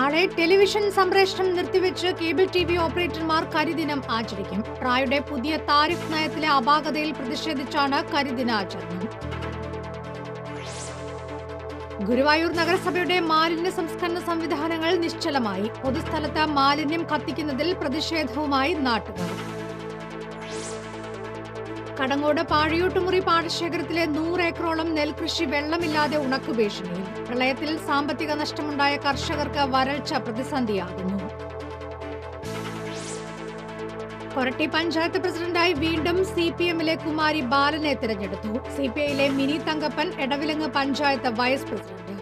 നാളെ ടെലിവിഷൻ സംപ്രേഷണം നിർത്തിവെച്ച് cable TV ഓപ്പറേറ്റർമാർ കരിദിനം ആചരിക്കും. ട്രായുടെ പുതിയ താരിഫ് നയത്തിലെ അപാകതയിൽ പ്രതിഷേധിച്ചാണ് കരിദിനാചരണം. ഗുരുവായൂർ നഗരസഭയുടെ മാലിന്യ സംസ്കരണ സംവിധാനങ്ങൾ നിശ്ചലമായി. പൊതുസ്ഥലത്ത് മാലിന്യം കത്തിക്കുന്നതിൽ പ്രതിഷേധവുമായി നാട്ടുകാർ. കടങ്ങോട് പാഴിയോട്ടുമുറി പാടശേഖരത്തിലെ 100 ഏക്കറോളം നെൽകൃഷി വെള്ളമില്ലാതെ ഉണക്കുഭീഷണിയിൽ. പ്രളയത്തിൽ സാമ്പത്തിക നഷ്ടമുണ്ടായ കർഷകർക്ക് വരൾച്ച പ്രതിസന്ധിയാകുന്നു. കൊരട്ടി പഞ്ചായത്ത് പ്രസിഡന്റായി വീണ്ടും CPM-ലെ കുമാരി ബാലനെ തിരഞ്ഞെടുത്തു. CPI-ലെ മിനി തങ്കപ്പൻ എടവിലങ്ങ് പഞ്ചായത്ത് വൈസ് പ്രസിഡന്റ്.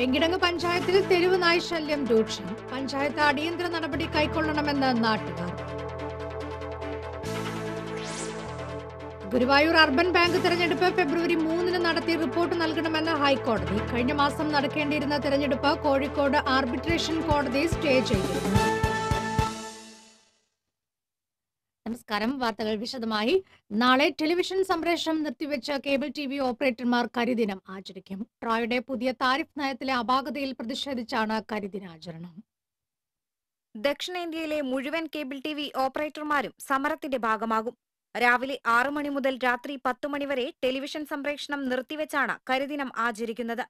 വെങ്കിടങ്ങ് പഞ്ചായത്തിൽ തെരുവ് നായ് ശല്യം രൂക്ഷം. പഞ്ചായത്ത് അടിയന്തര നടപടി കൈക്കൊള്ളണമെന്ന് നാട്ടുകാർ. ഗുരുവായൂർ അർബൻ ബാങ്ക് തെരഞ്ഞെടുപ്പ് ഫെബ്രുവരി 3-ന് നടത്തി റിപ്പോർട്ട് നൽകണമെന്ന് ഹൈക്കോടതി. കഴിഞ്ഞ മാസം നടക്കേണ്ടിയിരുന്ന തെരഞ്ഞെടുപ്പ് കോഴിക്കോട് ആർബിട്രേഷൻ കോടതി സ്റ്റേ ചെയ്തിരുന്നു. നമസ്കാരം. വാർത്തകൾ വിശദമായി. നാളെ ടെലിവിഷൻ സംപ്രേഷണം നിർത്തിവെച്ച കേബിൾ ടിവി ഓപ്പറേറ്റർമാർ കരിദിനം ആചരിക്കും. ട്രായുടെ പുതിയ താരിഫ് നയത്തിലെ അപാകതയിൽ പ്രതിഷേധിച്ചാണ് കരിദിനാചരണം. ദക്ഷിണേന്ത്യയിലെ മുഴുവൻ കേബിൾ ടിവി ഓപ്പറേറ്റർമാരും സമരത്തിന്റെ ഭാഗമാകും. രാവിലെ 6 മണി മുതൽ രാത്രി 10 മണി വരെ ടെലിവിഷൻ സംപ്രേഷണം നിർത്തിവെച്ചാണ് കരിദിനം ആചരിക്കുന്നത്.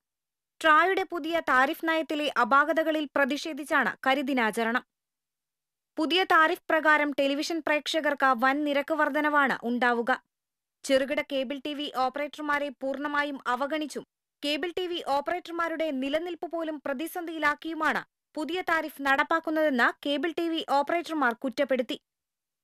ട്രായുടെ പുതിയ താരിഫ് നയത്തിലെ അപാകതകളിൽ പ്രതിഷേധിച്ചാണ് കരിദിനാചരണം. പുതിയ താരിഫ് പ്രകാരം ടെലിവിഷൻ പ്രേക്ഷകർക്ക് വൻ നിരക്ക് വർധനവാണ് ഉണ്ടാവുക. ചെറുകിട കേബിൾ ടിവി ഓപ്പറേറ്റർമാരെ പൂർണ്ണമായും അവഗണിച്ചും കേബിൾ ടിവി ഓപ്പറേറ്റർമാരുടെ നിലനിൽപ്പ് പോലും പ്രതിസന്ധിയിലാക്കിയുമാണ് പുതിയ താരിഫ് നടപ്പാക്കുന്നതെന്ന് കേബിൾ ടിവി ഓപ്പറേറ്റർമാർ കുറ്റപ്പെടുത്തി.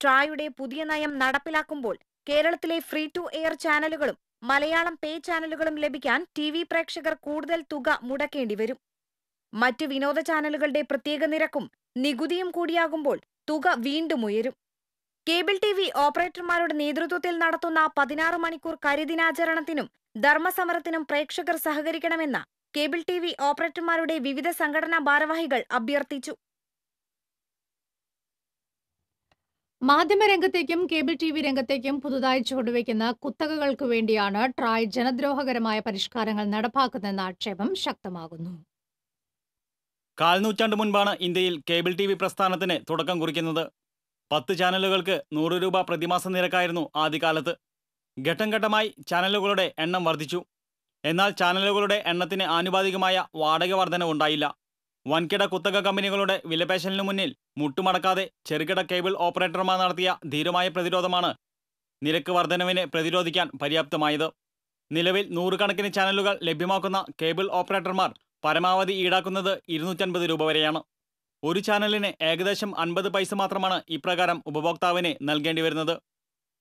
ട്രായുടെ പുതിയ നയം നടപ്പിലാക്കുമ്പോൾ കേരളത്തിലെ ഫ്രീ ടു എയർ ചാനലുകളും മലയാളം പേ ചാനലുകളും ലഭിക്കാൻ TV പ്രേക്ഷകർ കൂടുതൽ തുക മുടക്കേണ്ടി വരും. മറ്റ് വിനോദ ചാനലുകളുടെ പ്രത്യേക നിരക്കും നികുതിയും കൂടിയാകുമ്പോൾ തുക വീണ്ടും ഉയരും. കേബിൾ ടിവി ഓപ്പറേറ്റർമാരുടെ നേതൃത്വത്തിൽ നടത്തുന്ന 16 മണിക്കൂർ കരിദിനാചരണത്തിനും ധർമ്മസമരത്തിനും പ്രേക്ഷകർ സഹകരിക്കണമെന്ന് കേബിൾ ടിവി ഓപ്പറേറ്റർമാരുടെ വിവിധ സംഘടനാ ഭാരവാഹികൾ അഭ്യർത്ഥിച്ചു. മാധ്യമരംഗത്തേക്കും കേബിൾ ടിവി രംഗത്തേക്കും പുതുതായി ചുവടുവയ്ക്കുന്ന കുത്തകകൾക്ക് വേണ്ടിയാണ് ട്രായ് ജനദ്രോഹകരമായ പരിഷ്കാരങ്ങൾ നടപ്പാക്കുന്നതെന്ന ആക്ഷേപം ശക്തമാകുന്നു. കാൽനൂറ്റാണ്ട് മുൻപാണ് ഇന്ത്യയിൽ കേബിൾ ടിവി പ്രസ്ഥാനത്തിന് തുടക്കം കുറിക്കുന്നത്. 10 ചാനലുകൾക്ക് 100 രൂപ പ്രതിമാസ നിരക്കായിരുന്നു ആദ്യകാലത്ത്. ഘട്ടം ഘട്ടമായി ചാനലുകളുടെ എണ്ണം വർദ്ധിച്ചു. എന്നാൽ ചാനലുകളുടെ എണ്ണത്തിന് ആനുപാതികമായ വാടക വർധനവുണ്ടായില്ല. വൻകിട കുത്തക കമ്പനികളുടെ വിലപേശലിനു മുന്നിൽ മുട്ടുമടക്കാതെ ചെറുകിട കേബിൾ ഓപ്പറേറ്റർമാർ നടത്തിയ ധീരമായ പ്രതിരോധമാണ് നിരക്ക് വർധനവിനെ പ്രതിരോധിക്കാൻ പര്യാപ്തമായത്. നിലവിൽ 100 കണക്കിന് ചാനലുകൾ ലഭ്യമാക്കുന്ന കേബിൾ ഓപ്പറേറ്റർമാർ പരമാവധി ഈടാക്കുന്നത് 250 രൂപ വരെയാണ്. ഒരു ചാനലിന് ഏകദേശം 50 പൈസ മാത്രമാണ് ഇപ്രകാരം ഉപഭോക്താവിന് നൽകേണ്ടി വരുന്നത്.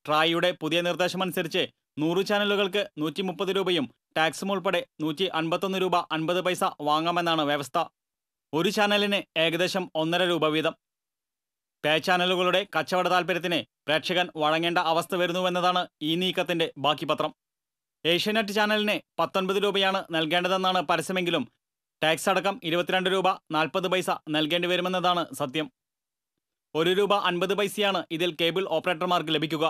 ട്രായിയുടെ പുതിയ നിർദ്ദേശമനുസരിച്ച് 100 ചാനലുകൾക്ക് 130 രൂപയും ടാക്സും ഉൾപ്പെടെ 151 രൂപ 50 പൈസ വാങ്ങാമെന്നാണ് വ്യവസ്ഥ. ഒരു ചാനലിന് ഏകദേശം 1.5 രൂപ വീതം. പേ ചാനലുകളുടെ കച്ചവട താൽപ്പര്യത്തിന് പ്രേക്ഷകൻ വഴങ്ങേണ്ട അവസ്ഥ വരുന്നുവെന്നതാണ് ഈ നീക്കത്തിന്റെ ബാക്കി പത്രം. ഏഷ്യാനെറ്റ് ചാനലിന് 19 രൂപയാണ് നൽകേണ്ടതെന്നാണ് പരസ്യമെങ്കിലും ടാക്സ് അടക്കം 22 രൂപ 40 പൈസ നൽകേണ്ടി വരുമെന്നതാണ് സത്യം. 1 രൂപ 50 പൈസയാണ് ഇതിൽ കേബിൾ ഓപ്പറേറ്റർമാർക്ക് ലഭിക്കുക.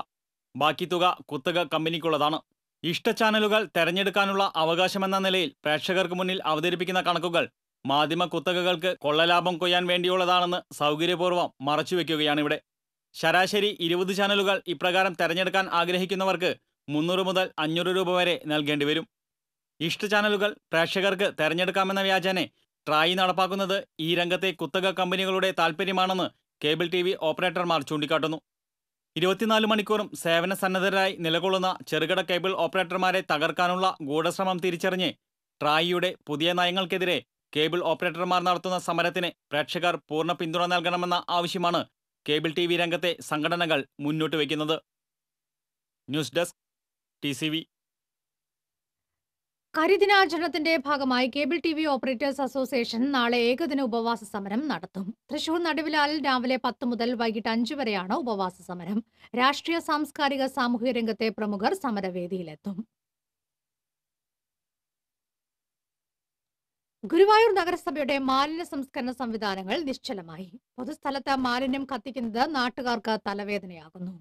ബാക്കി തുക കുത്തക കമ്പനിക്കുള്ളതാണ്. ഇഷ്ട ചാനലുകൾ തെരഞ്ഞെടുക്കാനുള്ള അവകാശമെന്ന നിലയിൽ പ്രേക്ഷകർക്ക് മുന്നിൽ അവതരിപ്പിക്കുന്ന കണക്കുകൾ മാധ്യമ കുത്തകകൾക്ക് കൊള്ളലാഭം കൊയ്യാൻ വേണ്ടിയുള്ളതാണെന്ന് സൗകര്യപൂർവ്വം മറച്ചുവെക്കുകയാണിവിടെ. ശരാശരി 20 ചാനലുകൾ ഇപ്രകാരം തെരഞ്ഞെടുക്കാൻ ആഗ്രഹിക്കുന്നവർക്ക് 300 മുതൽ 500 രൂപ വരെ നൽകേണ്ടി വരും. ഇഷ്ട ചാനലുകൾ പ്രേക്ഷകർക്ക് തെരഞ്ഞെടുക്കാമെന്ന വ്യാജേന ട്രായി നടപ്പാക്കുന്നത് ഈ രംഗത്തെ കുത്തക കമ്പനികളുടെ താൽപ്പര്യമാണെന്ന് കേബിൾ ടിവി ഓപ്പറേറ്റർമാർ ചൂണ്ടിക്കാട്ടുന്നു. 24 മണിക്കൂറും സേവന സന്നദ്ധരായി നിലകൊള്ളുന്ന ചെറുകിട കേബിൾ ഓപ്പറേറ്റർമാരെ തകർക്കാനുള്ള ഗൂഢശ്രമം തിരിച്ചറിഞ്ഞ് ട്രായിയുടെ പുതിയ നയങ്ങൾക്കെതിരെ കേബിൾ ഓപ്പറേറ്റർമാർ നടത്തുന്ന സമരത്തിന് പ്രേക്ഷകർ പൂർണ്ണ പിന്തുണ നൽകണമെന്ന ആവശ്യമാണ് കേബിൾ ടിവി രംഗത്തെ സംഘടനകൾ മുന്നോട്ട് വയ്ക്കുന്നത്. News desk TCV. കരിദിനാചരണത്തിന്റെ ഭാഗമായി കേബിൾ ടിവി ഓപ്പറേറ്റേഴ്സ് അസോസിയേഷൻ നാളെ ഏകദിന ഉപവാസ സമരം നടത്തും. തൃശൂർ നടുവിലാലിൽ രാവിലെ 10 മുതൽ വൈകിട്ട് 5 വരെയാണ് ഉപവാസ സമരം. രാഷ്ട്രീയ, സാംസ്കാരിക, സാമൂഹ്യ രംഗത്തെ പ്രമുഖർ സമരവേദിയിലെത്തും. ഗുരുവായൂർ നഗരസഭയുടെ മാലിന്യ സംസ്കരണ സംവിധാനങ്ങൾ നിശ്ചലമായി. പൊതുസ്ഥലത്ത് മാലിന്യം കത്തിക്കുന്നത് നാട്ടുകാർക്ക് തലവേദനയാകുന്നു.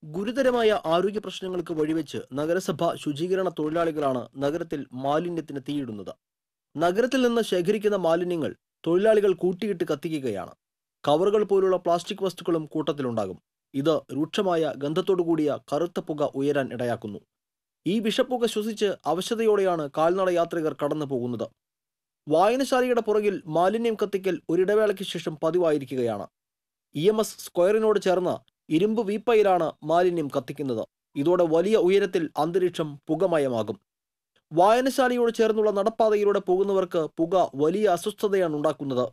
ഗുരുതരമായ ആരോഗ്യ പ്രശ്നങ്ങൾക്ക് വഴിവെച്ച് നഗരസഭ ശുചീകരണ തൊഴിലാളികളാണ് നഗരത്തിൽ മാലിന്യത്തിന് തീയിടുന്നത്. നഗരത്തിൽ നിന്ന് ശേഖരിക്കുന്ന മാലിന്യങ്ങൾ തൊഴിലാളികൾ കൂട്ടിയിട്ട് കത്തിക്കുകയാണ്. കവറുകൾ പോലുള്ള പ്ലാസ്റ്റിക് വസ്തുക്കളും കൂട്ടത്തിലുണ്ടാകും. ഇത് രൂക്ഷമായ ഗന്ധത്തോടുകൂടിയ കറുത്ത പുക ഉയരാൻ ഇടയാക്കുന്നു. ഈ വിഷപ്പുക ശ്വസിച്ച് അവശതയോടെയാണ് കാൽനട യാത്രികർ കടന്നു പോകുന്നത്. വായനശാലയുടെ പുറകിൽ മാലിന്യം കത്തിക്കൽ ഒരിടവേളയ്ക്ക് ശേഷം പതിവായിരിക്കുകയാണ്. EMS സ്ക്വയറിനോട് ചേർന്ന് ഇരുമ്പ് വീപ്പയിലാണ് മാലിന്യം കത്തിക്കുന്നത്. ഇതോടെ വലിയ ഉയരത്തിൽ അന്തരീക്ഷം പുകമയമാകും. വായനശാലയോട് ചേർന്നുള്ള നടപ്പാതയിലൂടെ പോകുന്നവർക്ക് പുക വലിയ അസ്വസ്ഥതയാണ് ഉണ്ടാക്കുന്നത്.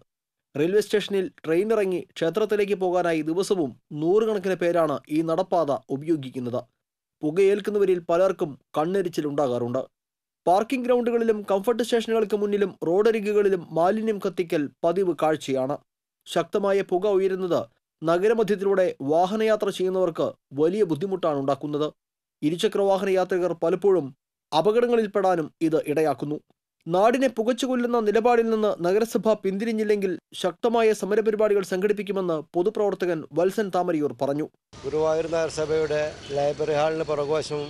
റെയിൽവേ സ്റ്റേഷനിൽ ട്രെയിൻ ഇറങ്ങി ക്ഷേത്രത്തിലേക്ക് പോകാനായി ദിവസവും നൂറുകണക്കിന് പേരാണ് ഈ നടപ്പാത ഉപയോഗിക്കുന്നത്. പുകയേൽക്കുന്നവരിൽ പലർക്കും കണ്ണെരിച്ചിലുണ്ടാകാറുണ്ട്. പാർക്കിംഗ് ഗ്രൗണ്ടുകളിലും കംഫർട്ട് സ്റ്റേഷനുകൾക്ക് മുന്നിലും റോഡരികുകളിലും മാലിന്യം കത്തിക്കൽ പതിവ് കാഴ്ചയാണ്. ശക്തമായ പുക ഉയരുന്നത് നഗരമധ്യത്തിലൂടെ വാഹനയാത്ര ചെയ്യുന്നവർക്ക് വലിയ ബുദ്ധിമുട്ടാണ് ഉണ്ടാക്കുന്നത്. ഇരുചക്രവാഹന യാത്രികർ പലപ്പോഴും അപകടങ്ങളിൽപ്പെടാനും ഇത് ഇടയാക്കുന്നു. നാടിനെ പുകച്ചുകൊല്ലുന്ന നിലപാടിൽ നിന്ന് നഗരസഭ പിന്തിരിഞ്ഞില്ലെങ്കിൽ ശക്തമായ സമരപരിപാടികൾ സംഘടിപ്പിക്കുമെന്ന് പൊതുപ്രവർത്തകൻ വത്സൻ താമരയൂർ പറഞ്ഞു. ഗുരുവായൂർ നഗരസഭയുടെ ലൈബ്രറി ഹാളിന് പുറകുവശവും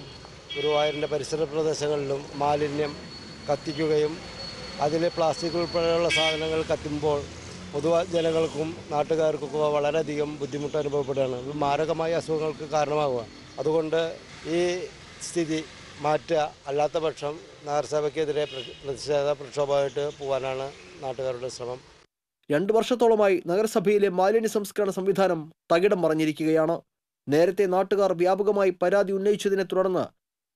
ഗുരുവായൂരിൻ്റെ പരിസര പ്രദേശങ്ങളിലും മാലിന്യം കത്തിക്കുകയും അതിൽ പ്ലാസ്റ്റിക് ഉൾപ്പെടെയുള്ള സാധനങ്ങൾ കത്തുമ്പോൾ പൊതുജനങ്ങൾക്കും നാട്ടുകാർക്കൊക്കെ വളരെയധികം ബുദ്ധിമുട്ട് അനുഭവപ്പെടുകയാണ്. മാരകമായ അസുഖങ്ങൾക്ക് കാരണമാവുക. അതുകൊണ്ട് ഈ സ്ഥിതി മാറ്റുക, അല്ലാത്ത പക്ഷം നഗരസഭയ്ക്കെതിരെ പ്രതിഷേധ പ്രക്ഷോഭമായിട്ട് പോകാനാണ് നാട്ടുകാരുടെ ശ്രമം. 2 വർഷത്തോളമായി നഗരസഭയിലെ മാലിന്യ സംസ്കരണ സംവിധാനം തകിടം മറിഞ്ഞിരിക്കുകയാണ്. നേരത്തെ നാട്ടുകാർ വ്യാപകമായി പരാതി ഉന്നയിച്ചതിനെ തുടർന്ന്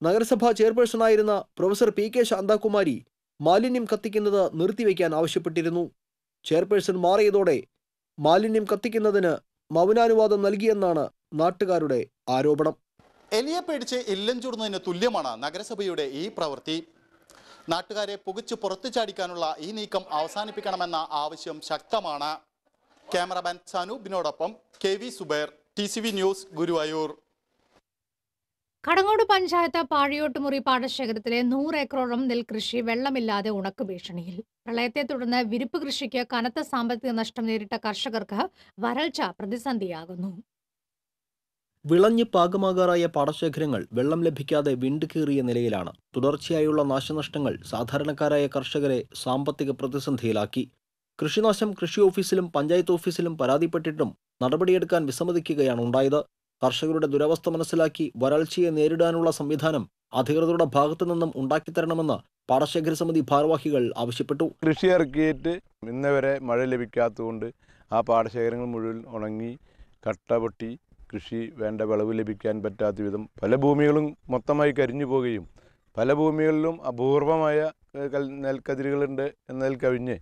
നഗരസഭാ ചെയർപേഴ്സണായിരുന്ന പ്രൊഫസർ PK ശാന്താകുമാരി മാലിന്യം കത്തിക്കുന്നത് നിർത്തിവെക്കാൻ ആവശ്യപ്പെട്ടിരുന്നു. ചെയർപേഴ്സൺ മാറിയതോടെ മാലിന്യം കത്തിക്കുന്നതിന് മൗനാനുവാദം നൽകിയെന്നാണ് നാട്ടുകാരുടെ ആരോപണം. എലിയെ പേടിച്ച് ഇല്ലം ചൂടുന്നതിന് തുല്യമാണ് നഗരസഭയുടെ ഈ പ്രവൃത്തി. നാട്ടുകാരെ പുകച്ചു പുറത്തു ചാടിക്കാനുള്ള ഈ നീക്കം അവസാനിപ്പിക്കണമെന്ന ആവശ്യം ശക്തമാണ്. ക്യാമറമാൻ സനൂപിനോടൊപ്പം KV Zubair, TCV news, Guruvayur. Kadangode panchayat Pazhiyottumuri പാടശേഖരത്തിലെ 100 ഏക്കറോളം നെൽകൃഷി വെള്ളമില്ലാതെ ഉണക്ക് ഭീഷണിയിൽ. പ്രളയത്തെ തുടർന്ന് വിരിപ്പ് കൃഷിക്ക് കനത്ത സാമ്പത്തിക നഷ്ടം നേരിട്ട കർഷകർക്ക് വരൾച്ച പ്രതിസന്ധിയാകുന്നു. വിളഞ്ഞ് പാകമാകാറായ പാടശേഖരങ്ങൾ വെള്ളം ലഭിക്കാതെ വിണ്ടുകീറിയ നിലയിലാണ്. തുടർച്ചയായുള്ള നാശനഷ്ടങ്ങൾ സാധാരണക്കാരായ കർഷകരെ സാമ്പത്തിക പ്രതിസന്ധിയിലാക്കി. കൃഷിനാശം കൃഷി ഓഫീസിലും പഞ്ചായത്ത് ഓഫീസിലും പരാതിപ്പെട്ടിട്ടും നടപടിയെടുക്കാൻ വിസമ്മതിക്കുകയാണ് ഉണ്ടായത്. കർഷകരുടെ ദുരവസ്ഥ മനസ്സിലാക്കി വരൾച്ചയെ നേരിടാനുള്ള സംവിധാനം അധികൃതരുടെ ഭാഗത്തു നിന്നും ഉണ്ടാക്കിത്തരണമെന്ന് പാടശേഖര സമിതി ഭാരവാഹികൾ ആവശ്യപ്പെട്ടു. കൃഷി ഇറക്കിയിട്ട് ഇന്നവരെ മഴ ലഭിക്കാത്തതുകൊണ്ട് ആ പാടശേഖരങ്ങൾ മുഴുവൻ ഉണങ്ങി കട്ട പൊട്ടി കൃഷി വേണ്ട വിളവ് ലഭിക്കാൻ പറ്റാത്ത വിധം പല ഭൂമികളും മൊത്തമായി കരിഞ്ഞു പോവുകയും പല ഭൂമികളിലും അപൂർവമായ നെൽക്കതിരുകളുണ്ട് എന്നതിൽ കവിഞ്ഞ്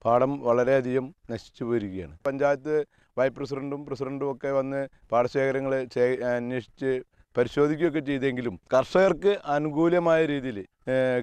പാടം വളരെയധികം നശിച്ചു പോയിരിക്കുകയാണ്. പഞ്ചായത്ത് വൈസ് പ്രസിഡന്റും ഒക്കെ വന്ന് പാടശേഖരങ്ങൾ അന്വേഷിച്ച് പരിശോധിക്കുകയൊക്കെ ചെയ്തെങ്കിലും കർഷകർക്ക് അനുകൂലമായ രീതിയിൽ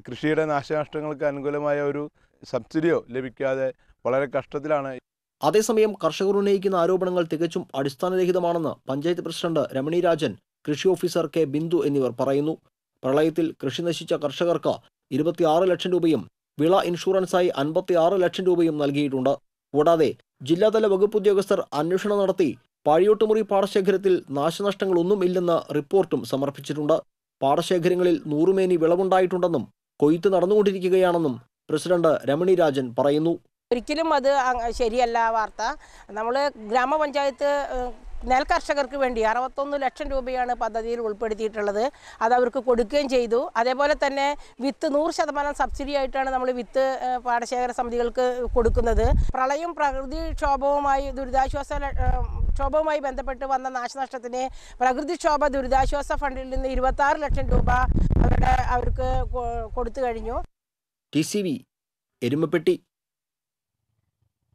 കൃഷിയുടെ നാശനഷ്ടങ്ങൾക്ക് അനുകൂലമായ ഒരു സബ്സിഡിയോ ലഭിക്കാതെ വളരെ കഷ്ടത്തിലാണ്. അതേസമയം കർഷകർ ഉന്നയിക്കുന്ന ആരോപണങ്ങൾ തികച്ചും അടിസ്ഥാനരഹിതമാണെന്ന് പഞ്ചായത്ത് പ്രസിഡന്റ് രമണി രാജൻ, കൃഷി ഓഫീസർ K ബിന്ദു എന്നിവർ പറയുന്നു. പ്രളയത്തിൽ കൃഷി നശിച്ച കർഷകർക്ക് 26 ലക്ഷം രൂപയും വിള ഇൻഷുറൻസായി 56 ലക്ഷം രൂപയും നൽകിയിട്ടുണ്ട്. കൂടാതെ ജില്ലാതല വകുപ്പ് ഉദ്യോഗസ്ഥർ അന്വേഷണം നടത്തി പാഴിയോട്ടുമുറി പാടശേഖരത്തിൽ നാശനഷ്ടങ്ങളൊന്നും ഇല്ലെന്ന റിപ്പോർട്ടും സമർപ്പിച്ചിട്ടുണ്ട്. പാടശേഖരങ്ങളിൽ 100 മേനി വിളവുണ്ടായിട്ടുണ്ടെന്നും കൊയ്ത്ത് നടന്നുകൊണ്ടിരിക്കുകയാണെന്നും പ്രസിഡന്റ് രമണി രാജൻ പറയുന്നു. ഒരിക്കലും അത് ശരിയല്ല വാർത്ത. നമ്മൾ ഗ്രാമപഞ്ചായത്ത് നെൽകർഷകർക്ക് വേണ്ടി 61 ലക്ഷം രൂപയാണ് പദ്ധതിയിൽ ഉൾപ്പെടുത്തിയിട്ടുള്ളത്. അത് അവർക്ക് കൊടുക്കുകയും ചെയ്തു. അതേപോലെ തന്നെ വിത്ത് 100% സബ്സിഡി ആയിട്ടാണ് നമ്മൾ വിത്ത് പാടശേഖര സമിതികൾക്ക് കൊടുക്കുന്നത്. പ്രളയം പ്രകൃതി ക്ഷോഭവുമായി ബന്ധപ്പെട്ട് വന്ന നാശനഷ്ടത്തിന് പ്രകൃതിക്ഷോഭ ദുരിതാശ്വാസ ഫണ്ടിൽ നിന്ന് 26 ലക്ഷം രൂപ അവർക്ക് കൊടുത്തു കഴിഞ്ഞു. TCV എരുമപ്പെട്ടി.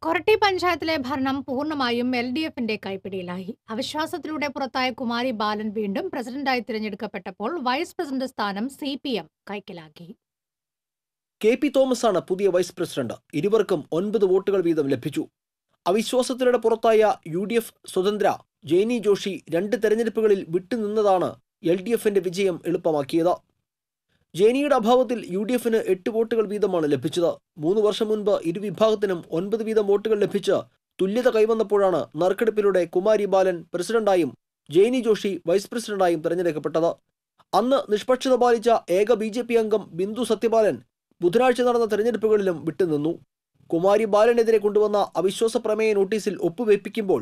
കൊരട്ടി പഞ്ചായത്തിലെ ഭരണം പൂർണ്ണമായും LDFന്റെ കൈപ്പിടിയിലായി. അവിശ്വാസത്തിലൂടെ പുറത്തായ കുമാരി ബാലൻ വീണ്ടും പ്രസിഡന്റായി തിരഞ്ഞെടുക്കപ്പെട്ടപ്പോൾ വൈസ് പ്രസിഡന്റ് സ്ഥാനം CPM കൈക്കലാക്കി. KP തോമസ് ആണ് പുതിയ വൈസ് പ്രസിഡന്റ്. ഇരുവർക്കും 9 വോട്ടുകൾ വീതം ലഭിച്ചു. അവിശ്വാസത്തിലൂടെ പുറത്തായ UDF സ്വതന്ത്ര ജെയ്നി ജോഷി 2 തെരഞ്ഞെടുപ്പുകളിൽ വിട്ടുനിന്നതാണ് LDFന്റെ വിജയം എളുപ്പമാക്കിയത്. ജെയ്നിയുടെ അഭാവത്തിൽ UDFന് 8 വോട്ടുകൾ വീതമാണ് ലഭിച്ചത്. 3 വർഷം മുൻപ് ഇരുവിഭാഗത്തിനും 9 വീതം വോട്ടുകൾ ലഭിച്ച് തുല്യത കൈവന്നപ്പോഴാണ് നറുക്കെടുപ്പിലൂടെ കുമാരി ബാലൻ പ്രസിഡന്റായും ജെയ്നി ജോഷി വൈസ് പ്രസിഡന്റായും തെരഞ്ഞെടുക്കപ്പെട്ടത്. അന്ന് നിഷ്പക്ഷത പാലിച്ച ഏക BJP അംഗം ബിന്ദു സത്യപാലൻ ബുധനാഴ്ച നടന്ന തെരഞ്ഞെടുപ്പുകളിലും വിട്ടുനിന്നു. കുമാരി ബാലനെതിരെ കൊണ്ടുവന്ന അവിശ്വാസ പ്രമേയ നോട്ടീസിൽ ഒപ്പുവെപ്പിക്കുമ്പോൾ